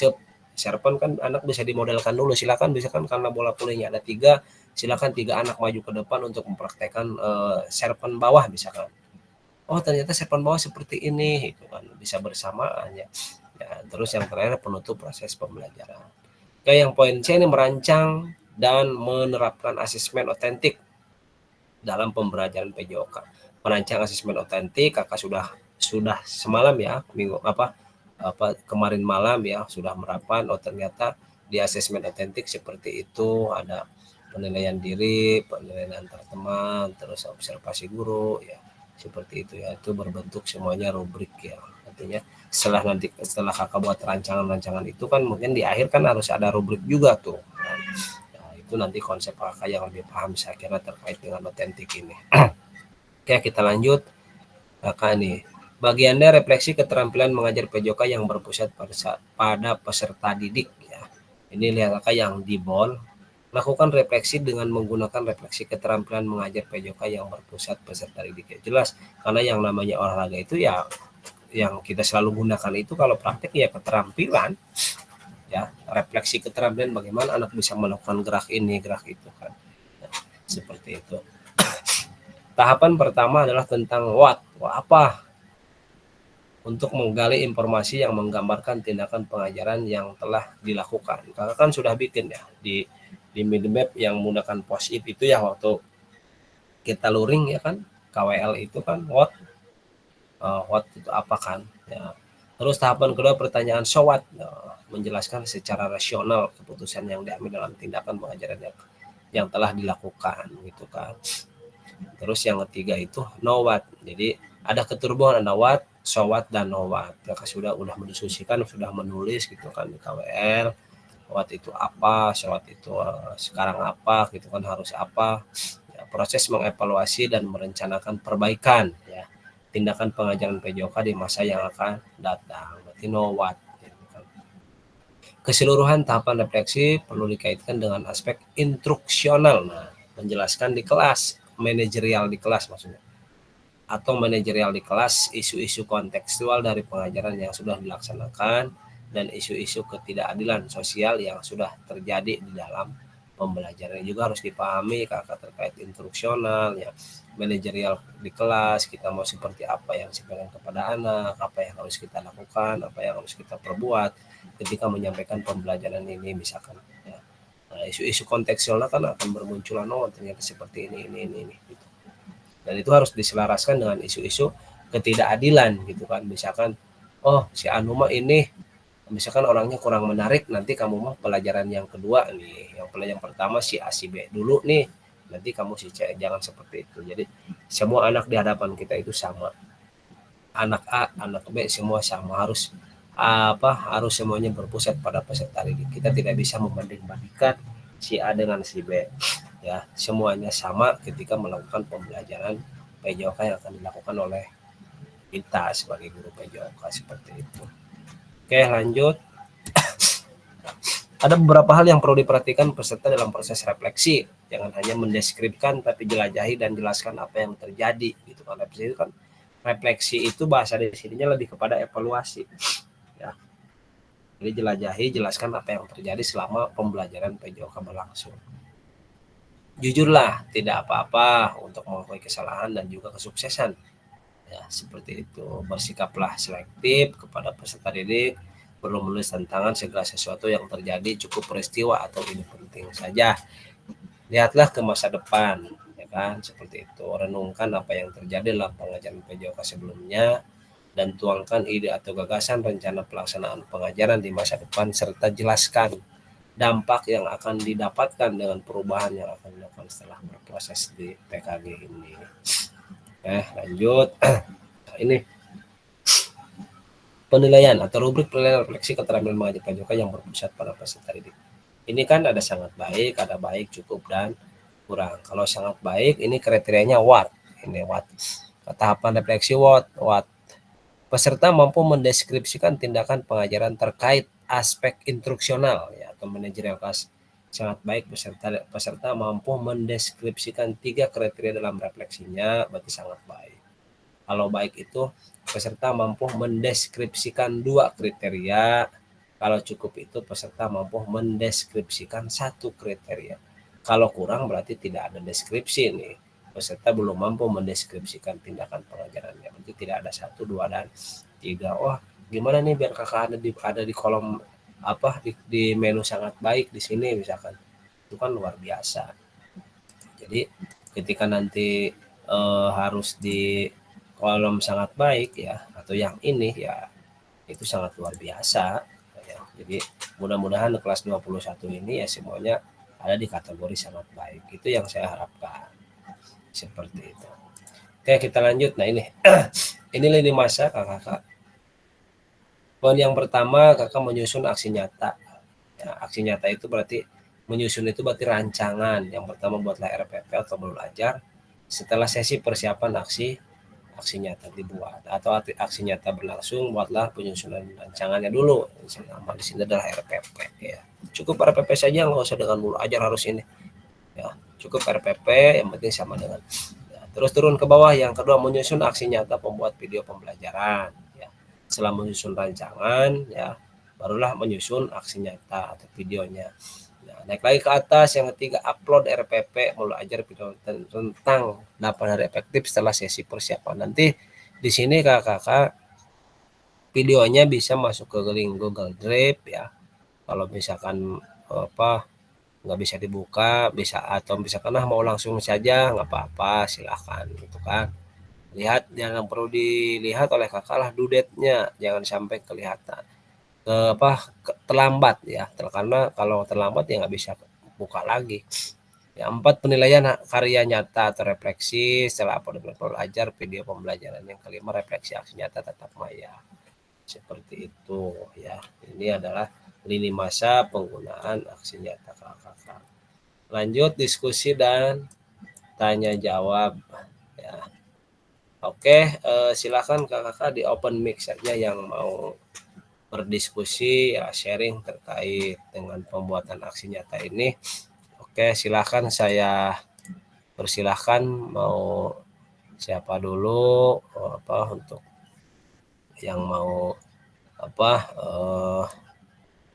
serpen kan anak bisa dimodelkan dulu, silakan misalkan karena bola volinya ada 3, silakan 3 anak maju ke depan untuk mempraktekkan serpen bawah misalkan. Oh ternyata serpen bawah seperti ini, itu kan bisa bersamaan ya. Terus yang terakhir penutup proses pembelajaran. Oke, yang poin C ini merancang dan menerapkan asesmen otentik dalam pembelajaran PJOK. Merancang asesmen otentik, kakak sudah semalam ya, kemarin malam ya sudah merapan. Oh ternyata di asesmen otentik seperti itu, ada penilaian diri, penilaian antar teman, terus observasi guru ya seperti itu ya, itu berbentuk semuanya rubrik ya. Artinya setelah kakak buat rancangan itu kan mungkin di akhir kan harus ada rubrik juga tuh. Nah, itu nanti konsep kakak yang lebih paham saya kira terkait dengan otentik ini. Oke, kita lanjut kakak nih. Bagiannya refleksi keterampilan mengajar PJOK yang berpusat pada peserta didik ya. Ini lihat kakak yang di bold. Lakukan refleksi dengan menggunakan refleksi keterampilan mengajar PJOK yang berpusat peserta didik. Ya, jelas karena yang namanya olahraga itu ya yang kita selalu gunakan itu kalau praktek ya keterampilan ya, refleksi keterampilan bagaimana anak bisa melakukan gerak ini gerak itu kan ya, seperti itu. Tahapan pertama adalah tentang what apa, untuk menggali informasi yang menggambarkan tindakan pengajaran yang telah dilakukan. Kakak kan sudah bikin ya di mind map yang menggunakan post-it itu ya, waktu kita luring ya kan, KWL itu kan what itu apa kan ya. Terus tahapan kedua pertanyaan so what, menjelaskan secara rasional keputusan yang diambil dalam tindakan pengajaran yang telah dilakukan gitu kan. Terus yang ketiga itu know what, jadi ada keterhubungan, ada what, so what, dan know what. Kakak sudah mendiskusikan, sudah menulis gitu kan di KWL, what itu apa, so what itu sekarang apa gitu kan, harus apa ya, proses mengevaluasi dan merencanakan perbaikan ya tindakan pengajaran PJOK di masa yang akan datang, berarti know what gitu kan. Keseluruhan tahapan refleksi perlu dikaitkan dengan aspek instruksional, nah menjelaskan di kelas, manajerial di kelas maksudnya, atau manajerial di kelas isu-isu kontekstual dari pengajaran yang sudah dilaksanakan dan isu-isu ketidakadilan sosial yang sudah terjadi di dalam pembelajaran. Juga harus dipahami kakak terkait instruksional ya, manajerial di kelas, kita mau seperti apa yang disampaikan kepada anak, apa yang harus kita lakukan, apa yang harus kita perbuat ketika menyampaikan pembelajaran ini misalkan ya. Nah, isu-isu kontekstual kan akan bermunculan, oh ternyata seperti ini gitu. Dan itu harus diselaraskan dengan isu-isu ketidakadilan gitu kan, misalkan oh si Anuma ini misalkan orangnya kurang menarik, nanti kamu mah pelajaran yang kedua nih, yang pelajaran pertama si A si B dulu nih, nanti kamu si C, jangan seperti itu. Jadi semua anak di hadapan kita itu sama, anak A anak B semua sama, harus semuanya berpusat pada peserta didik. Kita tidak bisa membanding-bandingkan si A dengan si B ya, semuanya sama ketika melakukan pembelajaran PJOK yang akan dilakukan oleh kita sebagai guru PJOK seperti itu. Oke, lanjut. Ada beberapa hal yang perlu diperhatikan peserta dalam proses refleksi. Jangan hanya mendeskripsikan, tapi jelajahi dan jelaskan apa yang terjadi. Gitu kan, refleksi itu bahasa di sininya lebih kepada evaluasi. Ya. Jadi jelajahi, jelaskan apa yang terjadi selama pembelajaran PJOK berlangsung. Jujurlah, tidak apa-apa untuk mengakui kesalahan dan juga kesuksesan. Ya, seperti itu. Bersikaplah selektif kepada peserta didik, perlu menulis tantangan segala sesuatu yang terjadi, cukup peristiwa atau ini penting saja. Lihatlah ke masa depan, ya kan, seperti itu. Renungkan apa yang terjadi dalam pengajaran PJOK sebelumnya dan tuangkan ide atau gagasan rencana pelaksanaan pengajaran di masa depan, serta jelaskan dampak yang akan didapatkan dengan perubahan yang akan dilakukan setelah berproses di PKG ini. Lanjut. Nah, ini penilaian atau rubrik penilaian refleksi keterampilan mengajar PJOK yang berpusat pada peserta didik. Ini kan ada sangat baik, ada baik, cukup, dan kurang. Kalau sangat baik, ini kriterianya what. Ini what. Tahapan refleksi what. Peserta mampu mendeskripsikan tindakan pengajaran terkait aspek instruksional ya, atau manajerial kelas. Sangat baik peserta mampu mendeskripsikan 3 kriteria dalam refleksinya, berarti sangat baik. Kalau baik itu peserta mampu mendeskripsikan 2 kriteria. Kalau cukup itu peserta mampu mendeskripsikan 1 kriteria. Kalau kurang berarti tidak ada deskripsi nih. Peserta belum mampu mendeskripsikan tindakan pengajarannya. Berarti tidak ada 1, 2, dan 3. Wah, gimana nih biar kakak ada di kolom di menu sangat baik di sini misalkan. Itu kan luar biasa. Jadi ketika nanti harus di kolom sangat baik ya, atau yang ini ya, itu sangat luar biasa ya. Jadi mudah-mudahan kelas 21 ini ya semuanya ada di kategori sangat baik. Itu yang saya harapkan. Seperti itu. Oke, kita lanjut. Nah ini ini lini masa kakak. Poin yang pertama, kakak menyusun aksi nyata. Ya, aksi nyata itu berarti menyusun itu berarti rancangan. Yang pertama buatlah RPP atau belajar. Setelah sesi persiapan aksi nyata dibuat, atau aksi nyata berlangsung, buatlah penyusunan rancangannya dulu. Nama di sini adalah RPP ya. Cukup RPP saja, nggak usah dengan belajar harus ini. Ya, cukup RPP, yang penting sama dengan. Ya, terus turun ke bawah, yang kedua menyusun aksi nyata pembuat video pembelajaran. Ya. Setelah menyusun rancangan, ya barulah menyusun aksi nyata atau videonya. Nah, naik lagi ke atas, yang ketiga upload RPP, mulai ajar video tentang 8 hari efektif setelah sesi persiapan. Nanti di sini kakak videonya bisa masuk ke link Google Drive ya. Kalau misalkan nggak bisa dibuka, bisa, atau misalkan mau langsung saja nggak apa-apa, silahkan gitu kan. Lihat, jangan perlu dilihat oleh kakak lah due-date-nya, jangan sampai kelihatan terlambat ya, karena kalau terlambat ya nggak bisa buka lagi. Ya, 4 penilaian karya nyata atau refleksi setelah belajar video pembelajaran. Yang kelima refleksi aksi nyata tatap maya. Seperti itu ya. Ini adalah lini masa penggunaan aksi nyata kakak. Lanjut diskusi dan tanya jawab ya. Oke, silakan kakak di open mic saja yang mau berdiskusi ya, sharing terkait dengan pembuatan aksi nyata ini. Oke, silakan, saya persilahkan mau siapa dulu untuk yang mau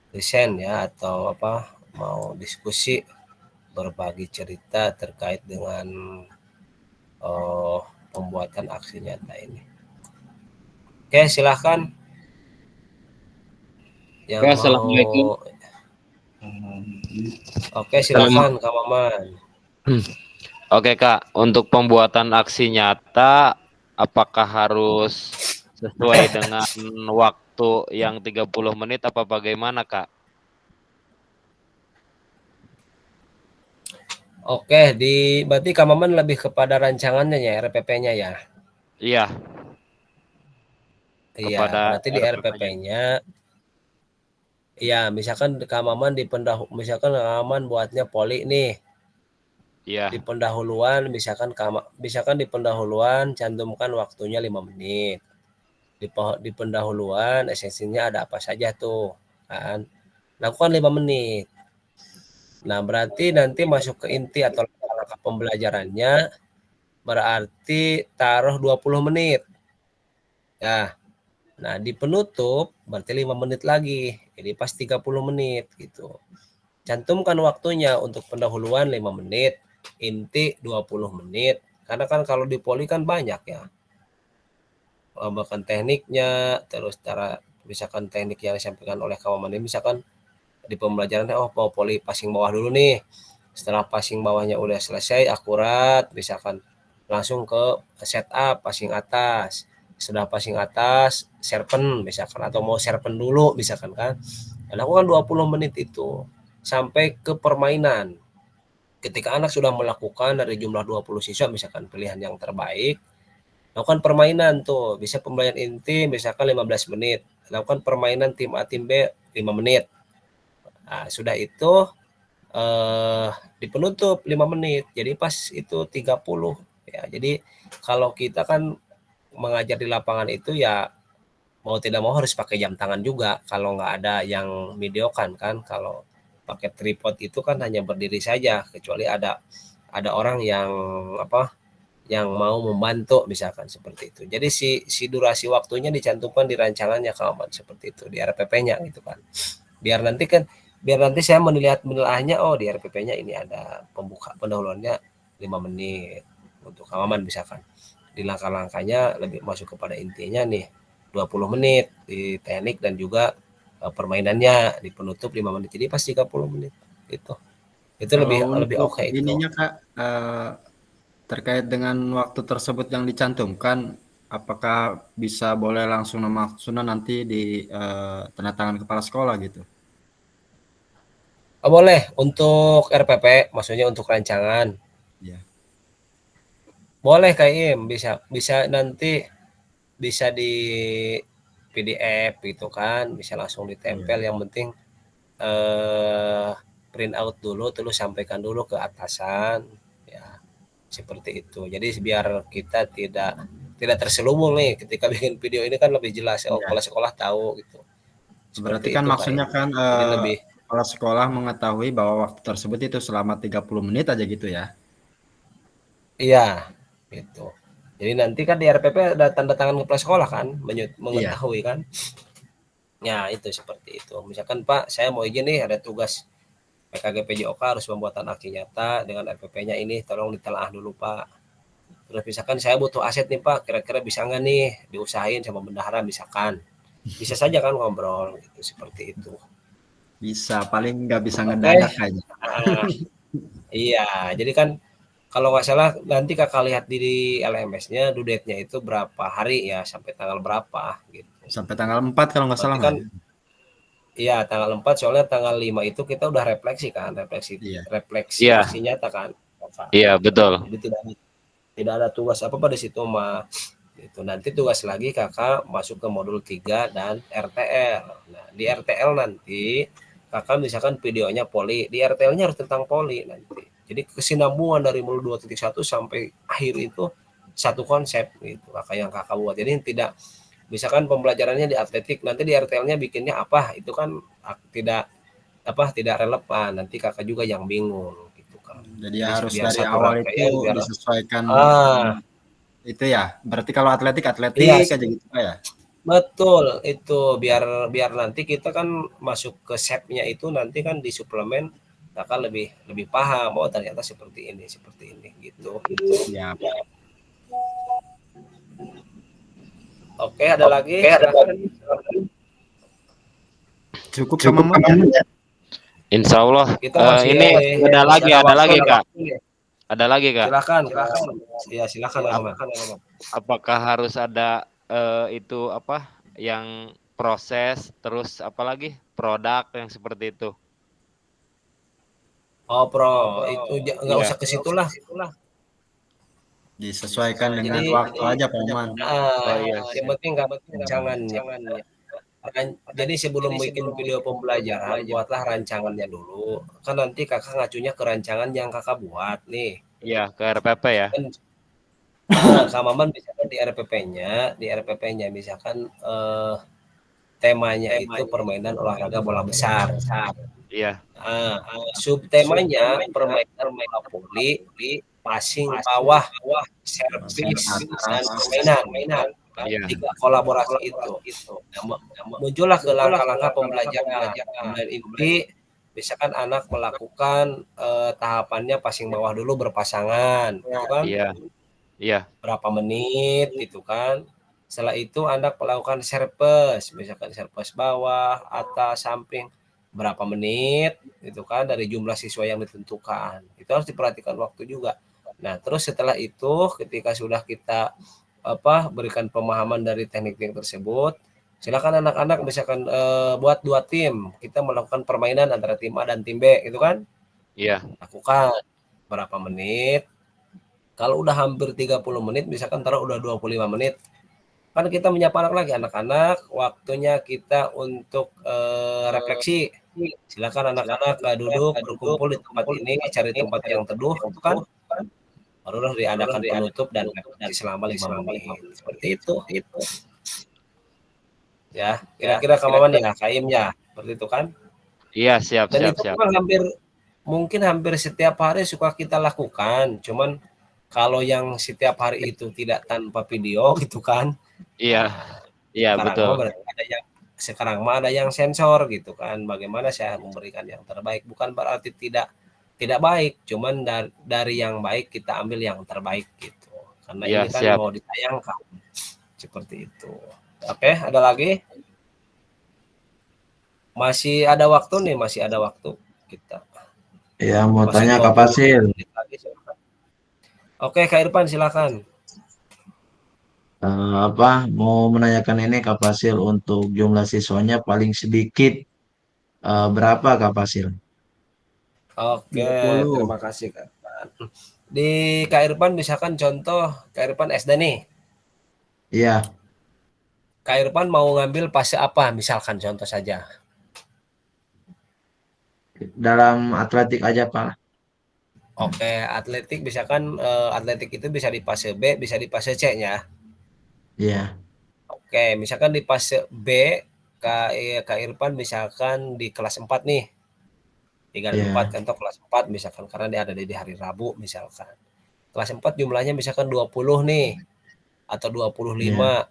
desain ya, atau mau diskusi berbagi cerita terkait dengan pembuatan aksi nyata ini. Oke, silahkan yang
Oke,
mau.
Assalamualaikum.
Oke, silakan Kak Maman.
Oke Kak, untuk pembuatan aksi nyata apakah harus sesuai dengan waktu yang 30 menit apa bagaimana Kak?
Oke, berarti Kak Maman lebih kepada rancangannya ya, RPP-nya ya?
Iya.
Iya, berarti di RPP-nya ya, misalkan Kak Maman misalkan Kak Maman buatnya poli nih.
Iya.
Di pendahuluan misalkan di pendahuluan cantumkan waktunya 5 menit. Di pendahuluan esensinya ada apa saja tuh kan. Lakukan 5 menit. Nah, berarti nanti masuk ke inti atau langkah pembelajarannya berarti taruh 20 menit. Ya. Nah, di penutup berarti 5 menit lagi. Jadi pas 30 menit gitu. Cantumkan waktunya untuk pendahuluan 5 menit, inti 20 menit. Karena kan kalau di poli kan banyak ya. Bahkan tekniknya, terus cara misalkan teknik yang disampaikan oleh kawan ini, misalkan di pembelajaran mau poli passing bawah dulu nih. Setelah passing bawahnya udah selesai akurat, misalkan langsung ke setup passing atas. Sudah passing atas, serpen misalkan, atau mau serpen dulu misalkan kan. Lakukan 20 menit itu sampai ke permainan. Ketika anak sudah melakukan dari jumlah 20 siswa misalkan pilihan yang terbaik, lakukan permainan tuh, bisa pembelajaran inti misalkan 15 menit, lakukan permainan tim A tim B 5 menit. Nah, sudah itu di penutup 5 menit. Jadi pas itu 30 Ya, jadi kalau kita kan mengajar di lapangan itu ya mau tidak mau harus pakai jam tangan juga kalau nggak ada yang videokan kan. Kalau pakai tripod itu kan hanya berdiri saja, kecuali ada orang yang apa yang mau membantu misalkan seperti itu. Jadi si durasi waktunya dicantumkan di rancangannya kawan seperti itu di RPP-nya gitu kan. Biar nanti saya menilainya oh di RPP-nya ini ada pendahuluannya 5 menit untuk halaman misalkan. Di langkah-langkahnya lebih masuk kepada intinya nih 20 menit di teknik dan juga permainannya di penutup 5 menit. Jadi pas 30 menit itu. Itu lebih
Kalau
lebih
untuk
oke itu.
ininya Kak, terkait dengan waktu tersebut yang dicantumkan, apakah bisa boleh langsung sunnah nanti di tanda tangan kepala sekolah gitu?
Oh, boleh untuk RPP, maksudnya untuk rancangan.
Ya.
Boleh Kak Im, bisa bisa nanti bisa di PDF gitu kan, bisa langsung ditempel.
Iya.
Yang penting eh, print out dulu, terus sampaikan dulu ke atasan, ya seperti itu. Jadi biar kita tidak terselubung nih ketika bikin video ini kan lebih jelas. Oh,
Iya.
kepala sekolah tahu gitu.
Berarti
Seperti
kan
itu Kak
maksudnya
Im.
kan
Jadi lebih
kepala sekolah mengetahui bahwa waktu tersebut itu selama 30 menit aja gitu ya?
iya gitu. Jadi nanti kan di RPP ada tanda tangan kepala sekolah kan,
Iya.
mengetahui kan. Ya itu seperti itu. Misalkan Pak, saya mau izin nih ada tugas PKG PJOK harus pembuatan aksi nyata dengan RPP-nya ini, tolong ditelaah dulu Pak. Terus misalkan saya butuh aset nih Pak, kira-kira bisa nggak nih diusahain sama bendahara misalkan. Bisa saja kan ngobrol gitu seperti itu.
Bisa, paling nggak bisa
Oke.
ngedadak aja.
Iya, jadi kan kalau nggak salah nanti kakak lihat di LMS-nya due date-nya itu berapa hari ya sampai tanggal berapa gitu.
Sampai tanggal 4 kalau nggak salah
Nanti kan
Mas.
iya tanggal 4 soalnya tanggal 5 itu kita udah refleksi kan, refleksi
Iya.
refleksi
Iya,
aksi nyata kan. Kakak.
iya betul.
Jadi tidak ada tugas apa pada situ mah. Itu nanti tugas lagi kakak masuk ke modul 3 dan RTL. Nah, di RTL nanti kakak misalkan videonya poli, di RTL-nya harus tentang poli nanti. Jadi kesinambungan dari modul 2.1 sampai akhir itu satu konsep gitu kakak yang kakak buat. Jadi tidak misalkan pembelajarannya di atletik nanti di RTL-nya bikinnya apa itu kan tidak tidak relevan nanti kakak juga yang bingung gitu kan.
Jadi
Jadi
harus
biar
dari
satu
awal
rangkaian
itu
biar
disesuaikan
ah
itu ya. Berarti kalau atletik
iya
atletik aja gitu Pak ya.
betul itu biar biar nanti kita kan masuk ke shape-nya itu nanti kan di suplemen kakak lebih lebih paham oh ternyata seperti ini gitu.
Siap.
Oke ada lagi silakan.
Cukup sama Mas ya.
Insya Allah.
Kita masih
Ini ada lagi,
ada
ada
waktu
lagi
ada
Kak.
waktu ya.
Ada lagi Kak.
Silakan ya silakan
Apakah harus ada itu apa yang proses terus apalagi produk yang seperti itu?
oh pro itu nggak
Iya.
usah ke situlah.
Disesuaikan dengan
Jadi
waktu aja Pak Oman.
Oh iya.
yang penting rancangannya. Jadi sebelum bikin video pembelajaran, buatlah rancangannya dulu. Kan nanti kakak ngacunya ke rancangan yang kakak buat nih.
Iya, ke RPP ya.
Kan Kak Maman misalkan di RPP-nya misalkan temanya itu permainan olahraga bola besar.
Iya.
Subtemanya permainan bola voli, passing bawah, servis dan permainan. Kan?
Iya.
3 kolaborasi itu. Nah, muncullah ke langkah-langkah pembelajaran. Dan inti misalkan anak melakukan tahapannya passing bawah dulu berpasangan, gitu kan?
Iya. Iya.
Berapa menit gitu kan. Setelah itu anak melakukan serpes, misalkan serpes bawah, atas, samping berapa menit gitu kan dari jumlah siswa yang ditentukan. Itu harus diperhatikan waktu juga. Nah, terus setelah itu ketika sudah kita berikan pemahaman dari teknik-teknik tersebut, silakan anak-anak misalkan buat 2 tim, kita melakukan permainan antara tim A dan tim B gitu kan.
Iya.
Lakukan berapa menit. Kalau udah hampir 30 menit, misalkan taruh udah 25 menit, kan kita menyapa anak lagi, anak-anak, waktunya kita untuk refleksi. Silakan anak-anak duduk berkumpul di tempat ini, cari tempat yang teduh, gitu kan. barulah diadakan penutup dan repetisi selama 5 menit. Seperti itu. Ya, kira-kira Kamaman ya, Kaim ya, seperti itu kan?
Iya, siap,
Dan
siap,
itu
siap.
memang mungkin hampir setiap hari suka kita lakukan. Cuman kalau yang setiap hari itu tidak tanpa video gitu kan.
Iya, iya
Sekarang
betul.
mah berarti ada yang sensor gitu kan. Bagaimana saya memberikan yang terbaik, bukan berarti tidak baik, cuman dari yang baik kita ambil yang terbaik gitu. Karena
Iya,
ini kan
siap.
mau ditayangkan. Seperti itu. Oke, ada lagi? Masih ada waktu nih, masih ada waktu kita.
Ya, mau
Masih
tanya
20
Kak Fasil.
menit lagi, silakan. Oke, Kak Irfan silakan.
Mau menanyakan ini Kak Fasil, untuk jumlah siswanya paling sedikit berapa Kak Fasil?
Oke,
20.
terima kasih Kak Irfan. Di Kak Irfan misalkan contoh Kak Irfan SD nih.
Iya,
Kak Irfan mau ngambil fase apa misalkan contoh saja.
dalam atletik aja Pak.
Oke, atletik misalkan atletik itu bisa di fase B, bisa di fase C-nya.
Iya,
Oke, misalkan di fase B Kak Irfan misalkan di kelas 4 nih. 3 dan 4
iya,
kan kelas 4 misalkan karena dia ada di hari Rabu misalkan. Kelas 4 jumlahnya misalkan 20 nih atau 25.
iya.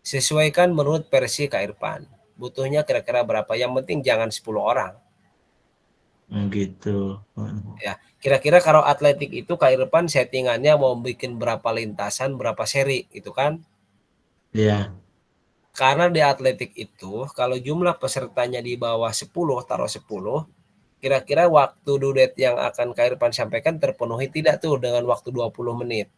Sesuaikan menurut versi Kak Irfan. Butuhnya kira-kira berapa? Yang penting jangan 10 orang.
Gitu.
Ya, kira-kira kalau atletik itu Kak Irfan settingannya mau bikin berapa lintasan, berapa seri gitu kan?
Iya,
Karena di atletik itu kalau jumlah pesertanya di bawah 10, taruh 10, kira-kira waktu dudet yang akan Kak Irfan sampaikan terpenuhi tidak tuh dengan waktu 20 menit.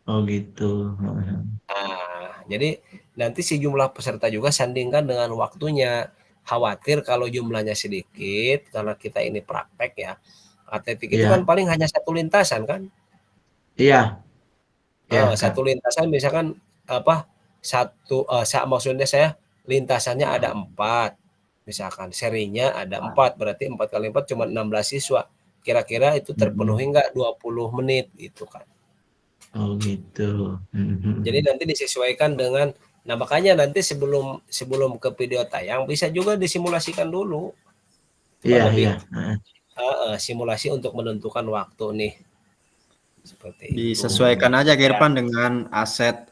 oh gitu.
Nah, jadi nanti si jumlah peserta juga sandingkan dengan waktunya. Khawatir kalau jumlahnya sedikit, karena kita ini praktek ya. Atletik itu kan
Iya,
paling hanya satu lintasan kan?
iya, iya Kak.
Satu lintasan misalkan apa? Maksudnya saya lintasannya ada 4. Misalkan serinya ada 4, berarti 4 kali 4 cuma 16 siswa. Kira-kira itu terpenuhi
Mm-mm.
nggak 20 menit gitu kan?
Oh gitu.
Jadi nanti disesuaikan dengan, nah makanya nanti sebelum ke video tayang bisa juga disimulasikan dulu. Kan
Iya,
lebih
iya. Heeh.
simulasi untuk menentukan waktu nih. Seperti itu.
Disesuaikan aja Kak
Ya.
Irfan dengan aset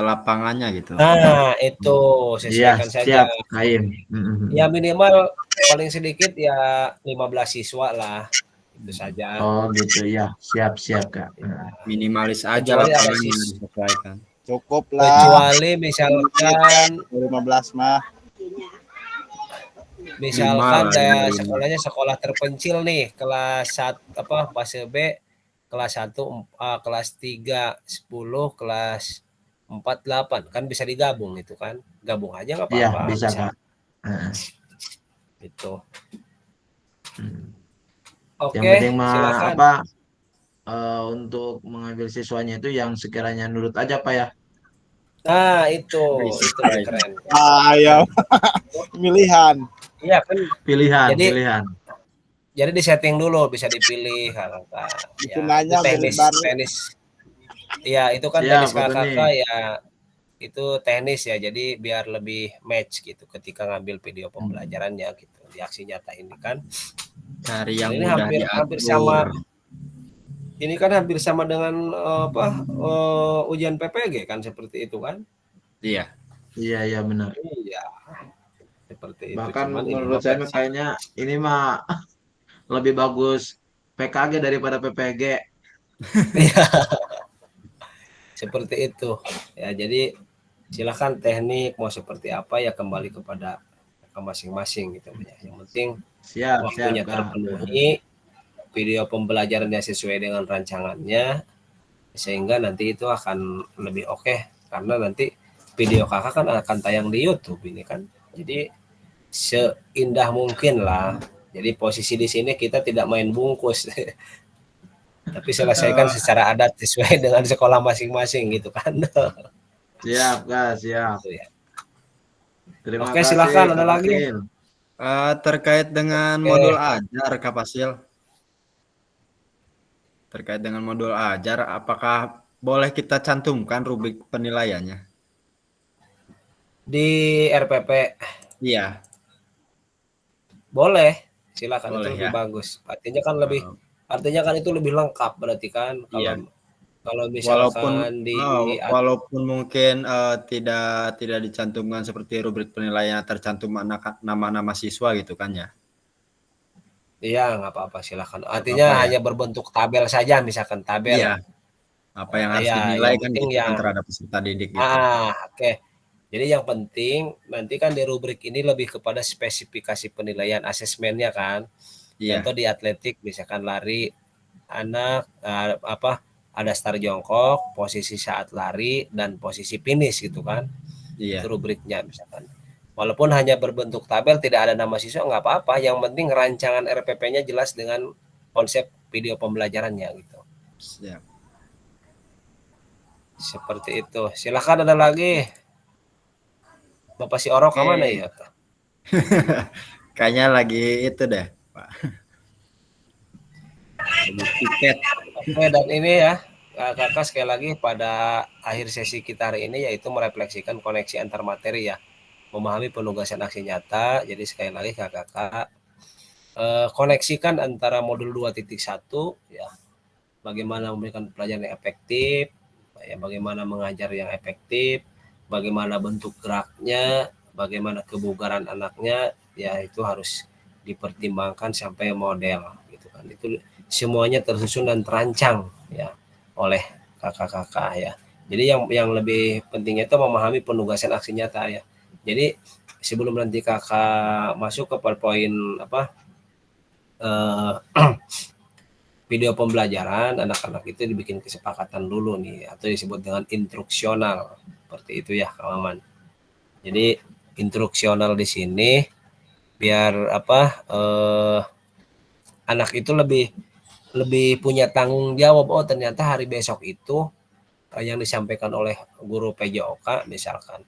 lapangannya gitu.
Nah, itu
Iya,
sesuaikan saja.
siap, Kaim.
Ya minimal paling sedikit ya 15 siswa lah. Itu saja.
Oh gitu ya, siap, siap Kak.
Minimalis aja
Kecuali ada
lapangannya disesuaikan.
Cukup lah.
Kecuali misalkan
15 mah.
misalkan
Lima lah, ya, lima.
sekolahnya sekolah terpencil nih, kelas 1 fase B, kelas 1 kelas 3 10, kelas 4 8 kan bisa digabung itu kan. Gabung aja nggak
Iya,
apa-apa,
bisa
bisa
Kak. Heeh.
gitu.
Hmm. Yang
Oke,
penting mah
silakan.
untuk mengambil siswanya itu yang sekiranya nurut aja Pak ya.
Nah, itu lebih
Baik.
keren.
Ayo. Pemilihan.
Iya kan,
Pilihan,
jadi
pilihan.
jadi disetting dulu bisa dipilih kalau
Bikin
ya, itu
nanya
tenis
milih baru.
tenis. Iya, itu kan
Siap,
tenis
Pak
KKK
Tony.
ya, itu teknis ya, jadi biar lebih match gitu ketika ngambil video pembelajarannya gitu di aksi nyata ini kan.
Cari
Dan
yang
ini
mudah
hampir sama,
diatur.
ini kan hampir sama dengan ujian PPG kan seperti itu kan.
Iya.
Iya, iya benar.
Iya, seperti itu.
Bahkan
Cuman ini
menurut
mah
saya mah
versi.
kayaknya ini mah lebih bagus PKG daripada PPG.
Iya, seperti itu. Ya, jadi silakan teknik mau seperti apa ya kembali kepada masing-masing gitu ya. Yang penting
Siap, siap
waktunya
Kak.
terpenuhi, video pembelajarannya sesuai dengan rancangannya, sehingga nanti itu akan lebih oke karena nanti video kakak kan akan tayang di YouTube ini kan. Jadi seindah mungkin lah. Jadi posisi di sini kita tidak main bungkus, tapi selesaikan secara adat sesuai dengan sekolah masing-masing gitu kan.
Siap Kak, siap.
Gitu ya.
Terima
Oke,
kasih
silakan ada
Kak
lagi.
Fasil.
Terkait dengan
Oke.
modul ajar Kak Fasil. terkait dengan modul ajar, apakah boleh kita cantumkan rubrik penilaiannya?
Di RPP
Iya,
boleh, silakan itu
boleh
lebih
ya.
bagus.
Eh,
Artinya kan itu lebih lengkap berarti kan
iya.
kalau kalau
Walaupun
misalkan di
walaupun mungkin tidak dicantumkan seperti rubrik penilaian tercantum nama-nama siswa gitu kan ya.
iya nggak apa-apa silakan.
Nggak
Artinya
apa-apa ya.
hanya berbentuk tabel saja misalkan tabel.
Iya, apa yang harus
Ya
dinilai
yang
kan
penting
gitu
ya
kan terhadap peserta didik gitu.
oke. Jadi yang penting nanti kan di rubrik ini lebih kepada spesifikasi penilaian asesmennya kan. Contoh
Iya,
di atletik misalkan lari anak ada start jongkok, posisi saat lari dan posisi finish gitu kan. Itu
iya.
rubriknya misalkan. Walaupun hanya berbentuk tabel tidak ada nama siswa nggak apa-apa, yang penting rancangan RPP-nya jelas dengan konsep video pembelajarannya gitu.
Siap.
Seperti itu. Silakan ada lagi. Bapak si Oro kemana
Oke.
ya?
Kayaknya lagi itu deh, Pak. Lagi tiket.
Oke, dan ini ya, kakak sekali lagi pada akhir sesi kita hari ini yaitu merefleksikan koneksi antar materi ya, memahami penugasan aksi nyata. Jadi sekali lagi kakak koneksikan antara modul 2.1 ya, bagaimana memberikan pelajaran yang efektif, ya, bagaimana mengajar yang efektif, bagaimana bentuk geraknya, bagaimana kebugaran anaknya, ya itu harus dipertimbangkan sampai model gitu kan. Itu semuanya tersusun dan terancang ya oleh kakak-kakak ya. Jadi yang lebih pentingnya itu memahami penugasan aksi nyata ya. Jadi sebelum nanti kakak masuk ke poin eh, video pembelajaran, anak-anak itu dibikin kesepakatan dulu nih atau disebut dengan instruksional seperti itu ya Kak Maman. Jadi instruksional di sini biar anak itu lebih lebih punya tanggung jawab. Oh ternyata hari besok itu yang disampaikan oleh guru PJOK misalkan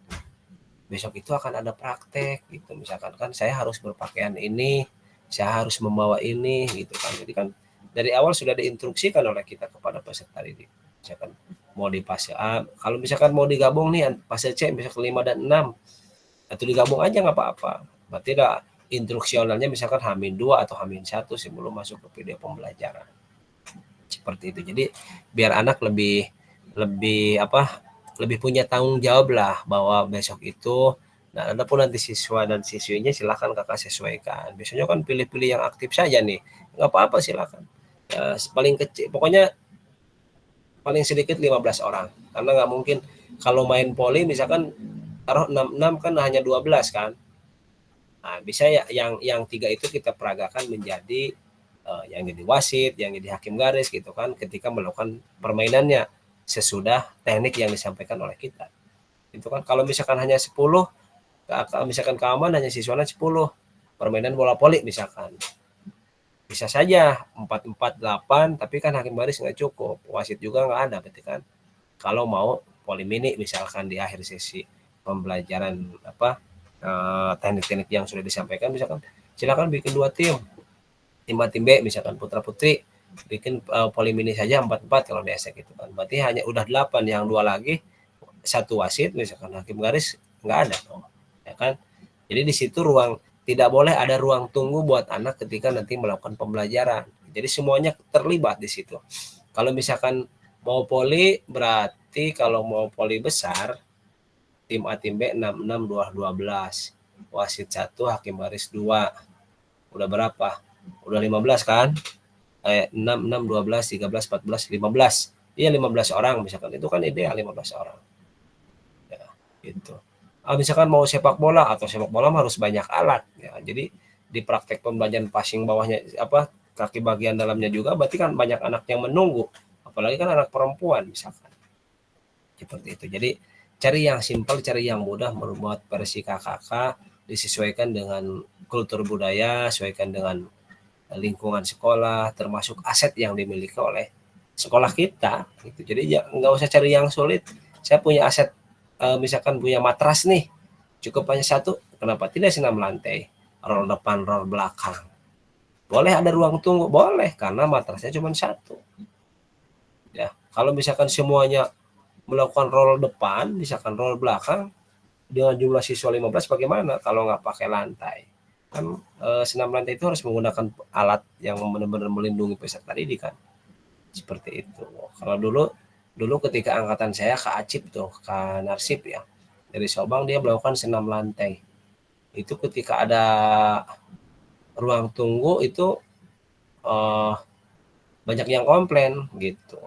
besok itu akan ada praktek gitu misalkan kan saya harus berpakaian ini, saya harus membawa ini gitu kan. Jadi kan dari awal sudah diinstruksikan oleh kita kepada peserta didik. Misalkan mau di fase A, kalau misalkan mau digabung nih fase C misalkan 5 dan 6 atau digabung aja nggak apa-apa. Berarti ada instruksionalnya misalkan H-2 atau H-1 sebelum masuk ke video pembelajaran. Seperti itu. Jadi biar anak lebih lebih lebih punya tanggung jawab lah bahwa besok itu. Nah, adapun nanti siswa dan siswinya silakan kakak sesuaikan. Biasanya kan pilih-pilih yang aktif saja nih, nggak apa-apa silakan. Ya, paling kecil, pokoknya paling sedikit 15 orang. Karena nggak mungkin kalau main poli misalkan taruh 6 kan hanya 12 kan. Nah, bisa ya yang 3 itu kita peragakan menjadi yang jadi wasit, yang jadi hakim garis gitu kan ketika melakukan permainannya sesudah teknik yang disampaikan oleh kita. Itu kan kalau misalkan hanya 10, misalkan keaman hanya siswanya 10 permainan bola voli misalkan. Bisa saja 4-4-8 tapi kan hakim garis nggak cukup, wasit juga nggak ada berarti kan. Kalau mau poli mini misalkan di akhir sesi pembelajaran teknik-teknik yang sudah disampaikan misalkan silakan bikin 2 tim. Tim A tim B misalkan putra putri bikin poli mini saja 4-4 kalau di esek gitu kan. Berarti hanya udah 8 yang 2 lagi satu wasit misalkan hakim garis nggak ada dong. Ya kan? Jadi di situ tidak boleh ada ruang tunggu buat anak ketika nanti melakukan pembelajaran. Jadi semuanya terlibat di situ. Kalau misalkan mau poli berarti kalau mau poli besar tim A tim B 6-6 12 wasit 1 hakim garis 2 udah berapa? Udah 15 kan? 6 6 12 13 14 15. Iya 15 orang misalkan itu kan ideal 15 orang. Ya, gitu. Misalkan mau sepak bola atau sepak bola harus banyak alat ya. Jadi di praktek pembelajaran passing bawahnya kaki bagian dalamnya juga berarti kan banyak anak yang menunggu. Apalagi kan anak perempuan misalkan. Seperti itu. Jadi cari yang simpel, cari yang mudah membuat versi KKK disesuaikan dengan kultur budaya, sesuaikan dengan lingkungan sekolah, termasuk aset yang dimiliki oleh sekolah kita. Gitu. Jadi ya, nggak usah cari yang sulit. Saya punya aset, misalkan punya matras nih, cukup hanya 1, kenapa tidak 6 lantai, roll depan, roll belakang. Boleh ada ruang tunggu, boleh, karena matrasnya cuma 1. Kalau misalkan semuanya melakukan roll depan, misalkan roll belakang dengan jumlah siswa 15 bagaimana kalau nggak pakai lantai? Kan senam lantai itu harus menggunakan alat yang benar-benar melindungi peserta didik kan. Seperti itu. Kalau dulu ketika angkatan saya ke Acip tuh, ke Narsip ya, dari Sobang dia melakukan senam lantai. Itu ketika ada ruang tunggu itu banyak yang komplain gitu.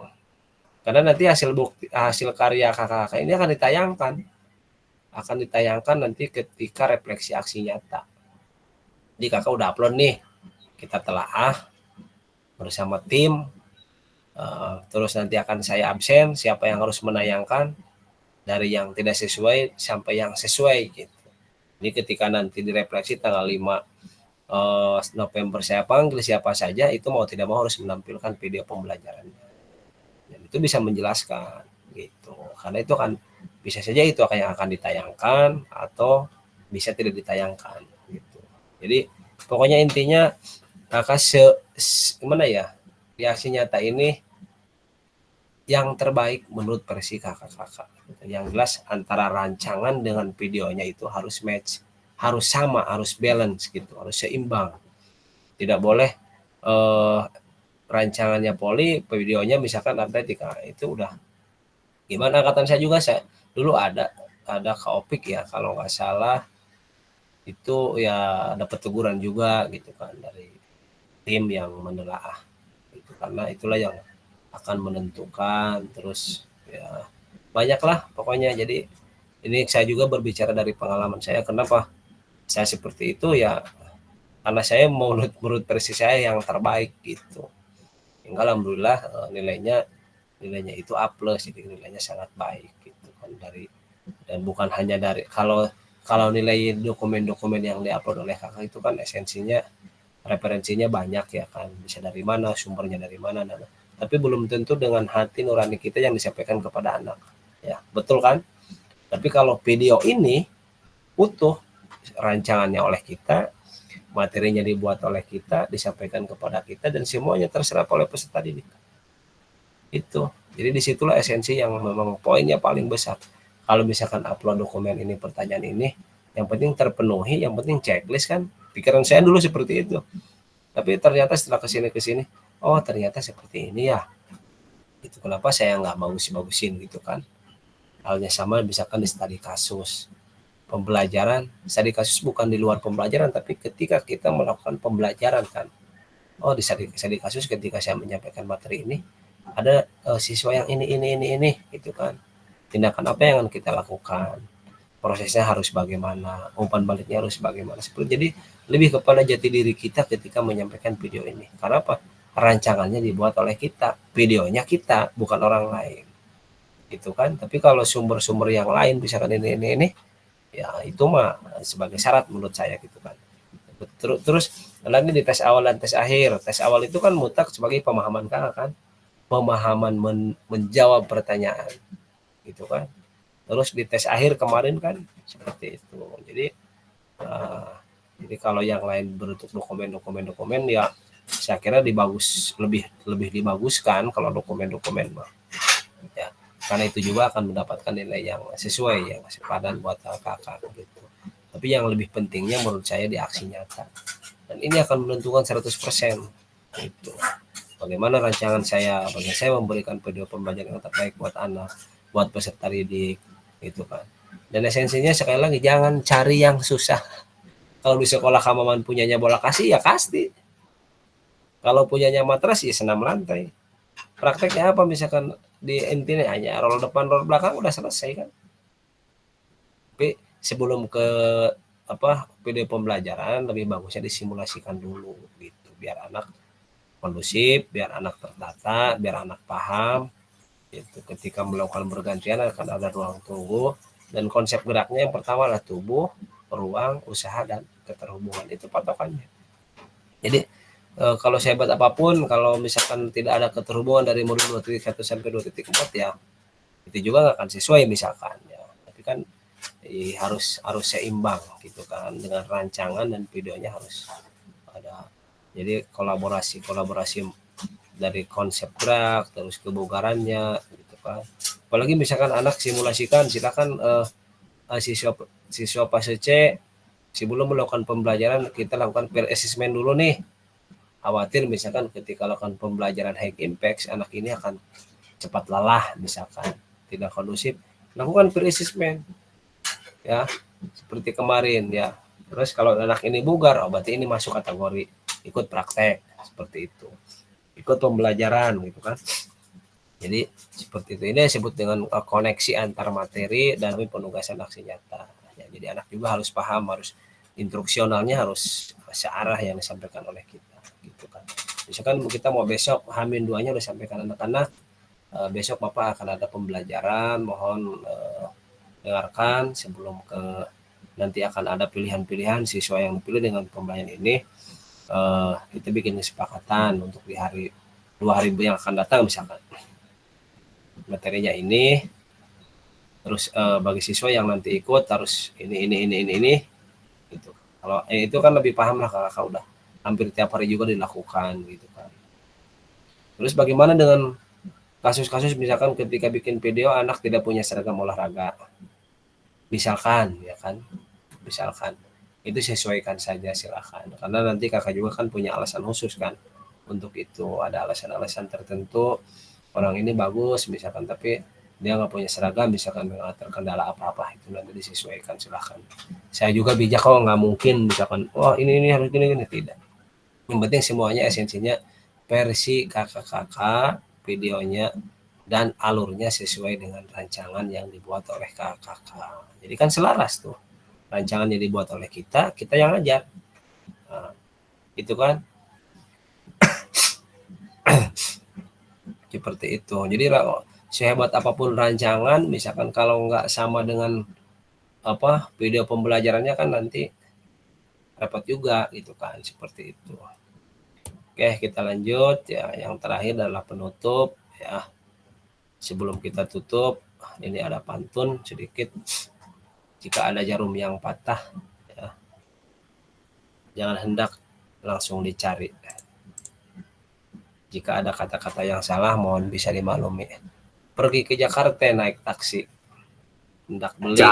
Karena nanti hasil karya kakak-kakak ini akan ditayangkan nanti ketika refleksi aksi nyata. Jadi kakak udah upload nih, kita telaah bersama tim, terus nanti akan saya absen siapa yang harus menayangkan dari yang tidak sesuai sampai yang sesuai gitu. Ini ketika nanti direfleksi tanggal 5 November saya panggil siapa saja itu mau tidak mau harus menampilkan video pembelajarannya. Dan itu bisa menjelaskan gitu. Karena itu kan bisa saja itu yang akan ditayangkan atau bisa tidak ditayangkan gitu. Jadi pokoknya intinya kakak gimana ya, reaksi nyata ini yang terbaik menurut versi kakak-kakak. Yang jelas antara rancangan dengan videonya itu harus match, harus sama, harus balance gitu, harus seimbang. Tidak boleh rancangannya poli, videonya misalkan atletika, itu udah gimana. Angkatan saya juga, saya dulu ada Kaopik ya kalau nggak salah, itu ya dapat teguran juga gitu kan dari tim yang menelaah itu, karena itulah yang akan menentukan. Terus ya banyaklah pokoknya. Jadi ini saya juga berbicara dari pengalaman saya, kenapa saya seperti itu ya, karena saya menurut versi saya yang terbaik gitu. Hingga alhamdulillah nilainya itu A+, jadi nilainya sangat baik gitu kan. Dan bukan hanya dari kalau nilai dokumen-dokumen yang diupload oleh kakak itu kan esensinya, referensinya banyak ya kan, bisa dari mana, sumbernya dari mana, tapi belum tentu dengan hati nurani kita yang disampaikan kepada anak ya, betul kan. Tapi kalau video ini utuh, rancangannya oleh kita, materinya dibuat oleh kita, disampaikan kepada kita, dan semuanya terserap oleh peserta didik itu. Jadi disitulah esensi yang memang poinnya paling besar. Kalau misalkan upload dokumen ini, pertanyaan ini, yang penting terpenuhi, yang penting checklist kan. Pikiran saya dulu seperti itu. Tapi ternyata setelah kesini, oh ternyata seperti ini ya. Itu kenapa saya nggak bagus-bagusin gitu kan. Halnya sama misalkan di studi kasus. Pembelajaran, studi kasus bukan di luar pembelajaran, tapi ketika kita melakukan pembelajaran kan. Oh di studi kasus ketika saya menyampaikan materi ini, ada siswa yang ini gitu kan. Tindakan apa yang akan kita lakukan, prosesnya harus bagaimana, umpan baliknya harus bagaimana. Jadi lebih kepada jati diri kita ketika menyampaikan video ini. Karena apa? Rancangannya dibuat oleh kita, videonya kita, bukan orang lain gitu kan. Tapi kalau sumber-sumber yang lain misalkan ini ya itu mah sebagai syarat menurut saya gitu kan. Terus lagi di tes awal dan tes akhir. Tes awal itu kan mutlak sebagai pemahaman kakak kan, pemahaman menjawab pertanyaan gitu kan. Terus di tes akhir kemarin kan seperti itu. Jadi kalau yang lain bentuk dokumen ya saya kira lebih dibaguskan kalau dokumen mah ya, karena itu juga akan mendapatkan nilai yang sesuai, yang sepadan buat kakak gitu. Tapi yang lebih pentingnya menurut saya di aksi nyata, dan ini akan menentukan 100% gitu. Bagaimana rancangan saya, bagaimana saya memberikan video pembelajaran yang terbaik buat anak, buat peserta didik gitu kan. Dan esensinya sekali lagi, jangan cari yang susah. Kalau di sekolah Kamaman punyanya bola kasih ya kasti, kalau punyanya matras ya senam lantai. Prakteknya apa, misalkan di intinya hanya roll depan roll belakang udah selesai kan. Tapi sebelum ke video pembelajaran lebih bagusnya disimulasikan dulu gitu, biar anak kondusif, biar anak tertata, biar anak paham itu. Ketika melakukan bergantian akan ada ruang tunggu, dan konsep geraknya yang pertama adalah tubuh, ruang, usaha, dan keterhubungan. Itu patokannya. Jadi kalau sehebat apapun, kalau misalkan tidak ada keterhubungan dari modul 2.1 sampai 2.4 ya itu juga nggak akan sesuai misalkan ya. Tapi kan harus seimbang gitu kan, dengan rancangan dan videonya harus ada. Jadi kolaborasi dari konsep gerak, terus kebugarannya gitu kan. Apalagi misalkan anak simulasikan, silakan siswa fase C sebelum melakukan pembelajaran kita lakukan peer assessment dulu nih. Khawatir misalkan ketika lakukan pembelajaran high impact anak ini akan cepat lelah misalkan, tidak kondusif, lakukan peer assessment ya seperti kemarin ya. Terus kalau anak ini bugar, oh berarti ini masuk kategori ikut praktek seperti itu, ikut pembelajaran gitu kan. Jadi seperti itu, ini disebut dengan koneksi antar materi dan penugasan aksi nyata ya. Jadi anak juga harus paham, harus instruksionalnya harus searah yang disampaikan oleh kita gitu kan. Misalkan kita mau besok H-2-nya udah sampaikan anak-anak, besok Bapak akan ada pembelajaran, mohon dengarkan sebelum ke nanti akan ada pilihan-pilihan siswa yang dipilih dengan pembelajaran ini. Kita bikin kesepakatan untuk di hari 2 hari yang akan datang misalkan materinya ini, terus bagi siswa yang nanti ikut harus ini gitu. Kalau itu kan lebih paham lah, kakak udah hampir tiap hari juga dilakukan gitu kan. Terus bagaimana dengan kasus-kasus misalkan ketika bikin video anak tidak punya seragam olahraga misalkan ya kan, misalkan itu sesuaikan saja silakan, karena nanti kakak juga kan punya alasan khusus kan untuk itu. Ada alasan-alasan tertentu, orang ini bagus misalkan tapi dia nggak punya seragam misalkan, nggak terkendala apa-apa, itu nanti disesuaikan silahkan. Saya juga bijak kok, nggak mungkin misalkan wah ini harus gini tidak. Yang penting semuanya esensinya versi kakak-kakak videonya dan alurnya sesuai dengan rancangan yang dibuat oleh kakak-kakak. Jadi kan selaras tuh, rancangan yang dibuat oleh kita yang ajar. Nah, itu kan seperti itu. Jadi sehebat apapun rancangan, misalkan kalau nggak sama dengan video pembelajarannya kan nanti repot juga gitu kan, seperti itu. Oke, kita lanjut ya. Yang terakhir adalah penutup ya. Sebelum kita tutup, ini ada pantun sedikit. Jika ada jarum yang patah ya, jangan hendak langsung dicari. Jika ada kata-kata yang salah, mohon bisa dimaklumi. Pergi ke Jakarta naik taksi, hendak beli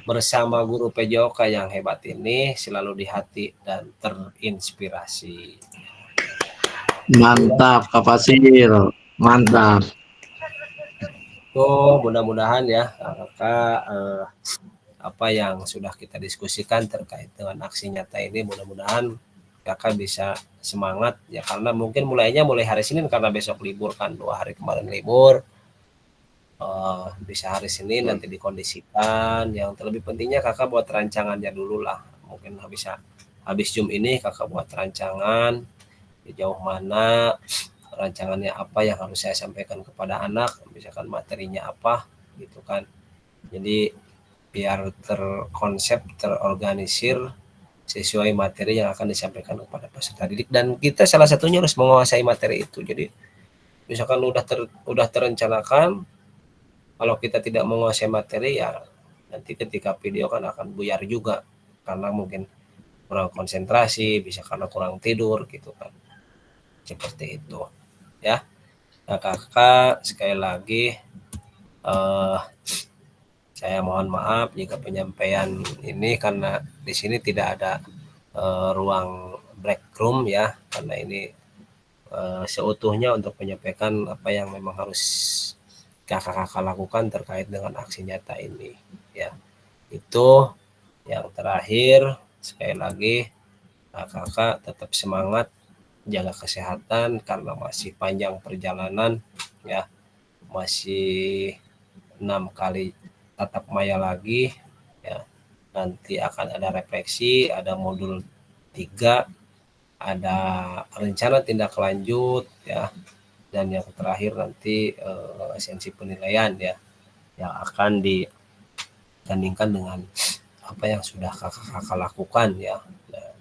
bersama guru PJOK yang hebat ini, selalu di hati dan terinspirasi.
Mantap, Kak Fasil. Mantap.
Tuh, mudah-mudahan ya kakak apa yang sudah kita diskusikan terkait dengan aksi nyata ini, mudah-mudahan kakak bisa semangat ya, karena mungkin mulai hari Senin karena besok libur kan, 2 hari kemarin libur. Bisa hari Senin nanti dikondisikan. Yang terlebih pentingnya kakak buat rancangannya dulu lah, mungkin habis Zoom ini kakak buat rancangan sejauh mana rancangannya, apa yang harus saya sampaikan kepada anak, misalkan materinya apa gitu kan. Jadi biar terkonsep, terorganisir sesuai materi yang akan disampaikan kepada peserta didik, dan kita salah satunya harus menguasai materi itu. Jadi misalkan udah terencanakan, kalau kita tidak menguasai materi ya nanti ketika video kan akan buyar juga, karena mungkin kurang konsentrasi, bisa karena kurang tidur gitu kan, seperti itu ya. Nah kakak sekali lagi saya mohon maaf jika penyampaian ini, karena di sini tidak ada ruang break room ya, karena ini seutuhnya untuk menyampaikan apa yang memang harus kakak-kakak lakukan terkait dengan aksi nyata ini ya. Itu yang terakhir, sekali lagi kakak tetap semangat, jaga kesehatan karena masih panjang perjalanan ya, masih 6 kali tatap maya lagi ya. Nanti akan ada refleksi, ada modul 3, ada rencana tindak lanjut ya, dan yang terakhir nanti esensi penilaian ya, yang akan dibandingkan dengan apa yang sudah kakak-kakak lakukan ya. Nah,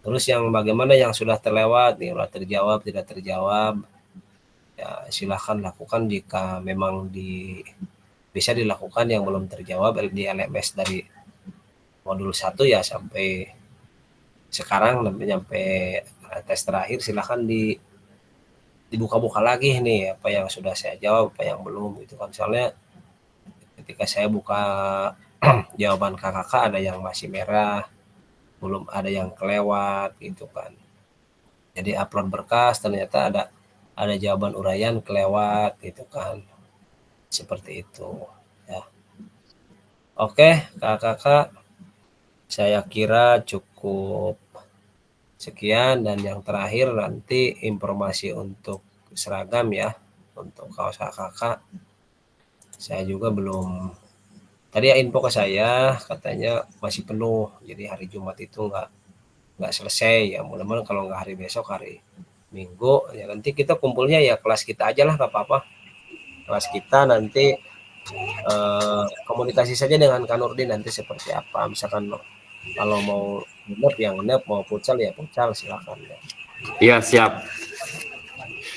terus yang bagaimana yang sudah terlewat nih, sudah terjawab, tidak terjawab ya silahkan lakukan. Jika memang bisa dilakukan yang belum terjawab di LMS dari modul 1 ya sampai sekarang sampai tes terakhir silahkan dibuka-buka lagi nih apa yang sudah saya jawab, apa yang belum gitu kan. Soalnya ketika saya buka jawaban kakak ada yang masih merah, belum ada yang kelewat gitu kan. Jadi upload berkas ternyata ada jawaban uraian kelewat gitu kan. Seperti itu ya. Oke, kakak-kakak, saya kira cukup sekian, dan yang terakhir nanti informasi untuk seragam ya, untuk kaos kakak. Saya juga belum, tadi ya info ke saya katanya masih penuh, jadi hari Jumat itu nggak selesai ya. Mudah-mudahan kalau nggak hari besok, hari Minggu ya nanti kita kumpulnya ya kelas kita aja lah, nggak apa-apa. Kelas kita nanti komunikasi saja dengan Kak Nurdin nanti seperti apa. Misalkan kalau mau nginep ya nginep, mau futsal ya futsal, silakan ya.
Iya, siap.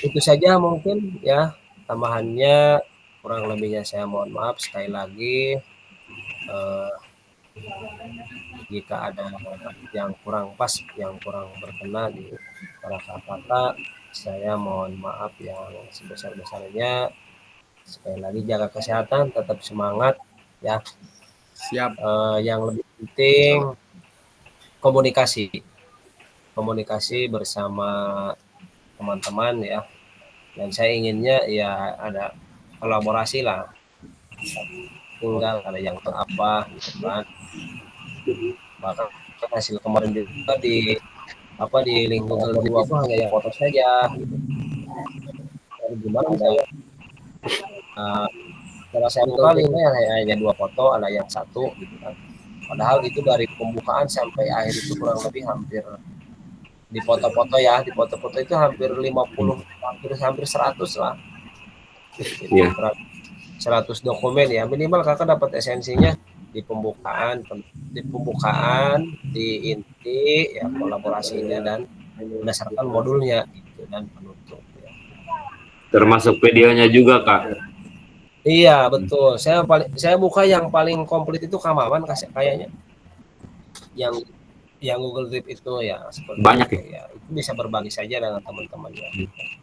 Itu saja mungkin ya tambahannya, kurang lebihnya saya mohon maaf sekali lagi. Jika ada yang kurang pas, yang kurang berkenan di para kakak, saya mohon maaf yang sebesar-besarnya. Sekali lagi jaga kesehatan, tetap semangat ya.
Siap.
Yang lebih penting komunikasi bersama teman-teman ya. Dan saya inginnya ya ada kolaborasi lah. Tinggal ada yang apa gitu kan. Bahkan hasil kemarin juga di link Google Drive apa hanya yang foto saja gitu. Gimana ada yang kalau saya buka linknya hanya 2 foto, ada yang 1 gitu kan. Padahal itu dari pembukaan sampai akhir itu kurang lebih hampir di foto-foto itu hampir 50, hampir 100 lah.
Iya.
100 dokumen ya, minimal kakak dapat esensinya di pembukaan, di inti ya, kolaborasinya, dan berdasarkan modulnya gitu, dan penutup ya.
Termasuk videonya juga, Kak.
Iya betul, saya buka yang paling komplit itu Kamawan kayaknya, yang Google Drive itu ya, seperti
Banyak
itu, ya. Itu bisa berbagi saja dengan teman-teman ya.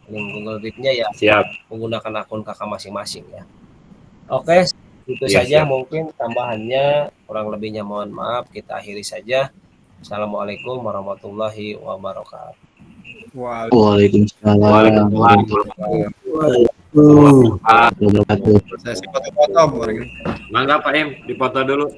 Link Google Drive-nya ya
Siap.
menggunakan akun kakak masing-masing ya. Oke, itu
Iya,
saja
siap.
mungkin tambahannya, kurang lebihnya mohon maaf, kita akhiri saja. Assalamualaikum warahmatullahi wabarakatuh.
Waalaikumsalam warahmatullahi
Waalaikumsalam.
wabarakatuh.
Saya foto-foto.
Mangga Pak Im, dipoto dulu.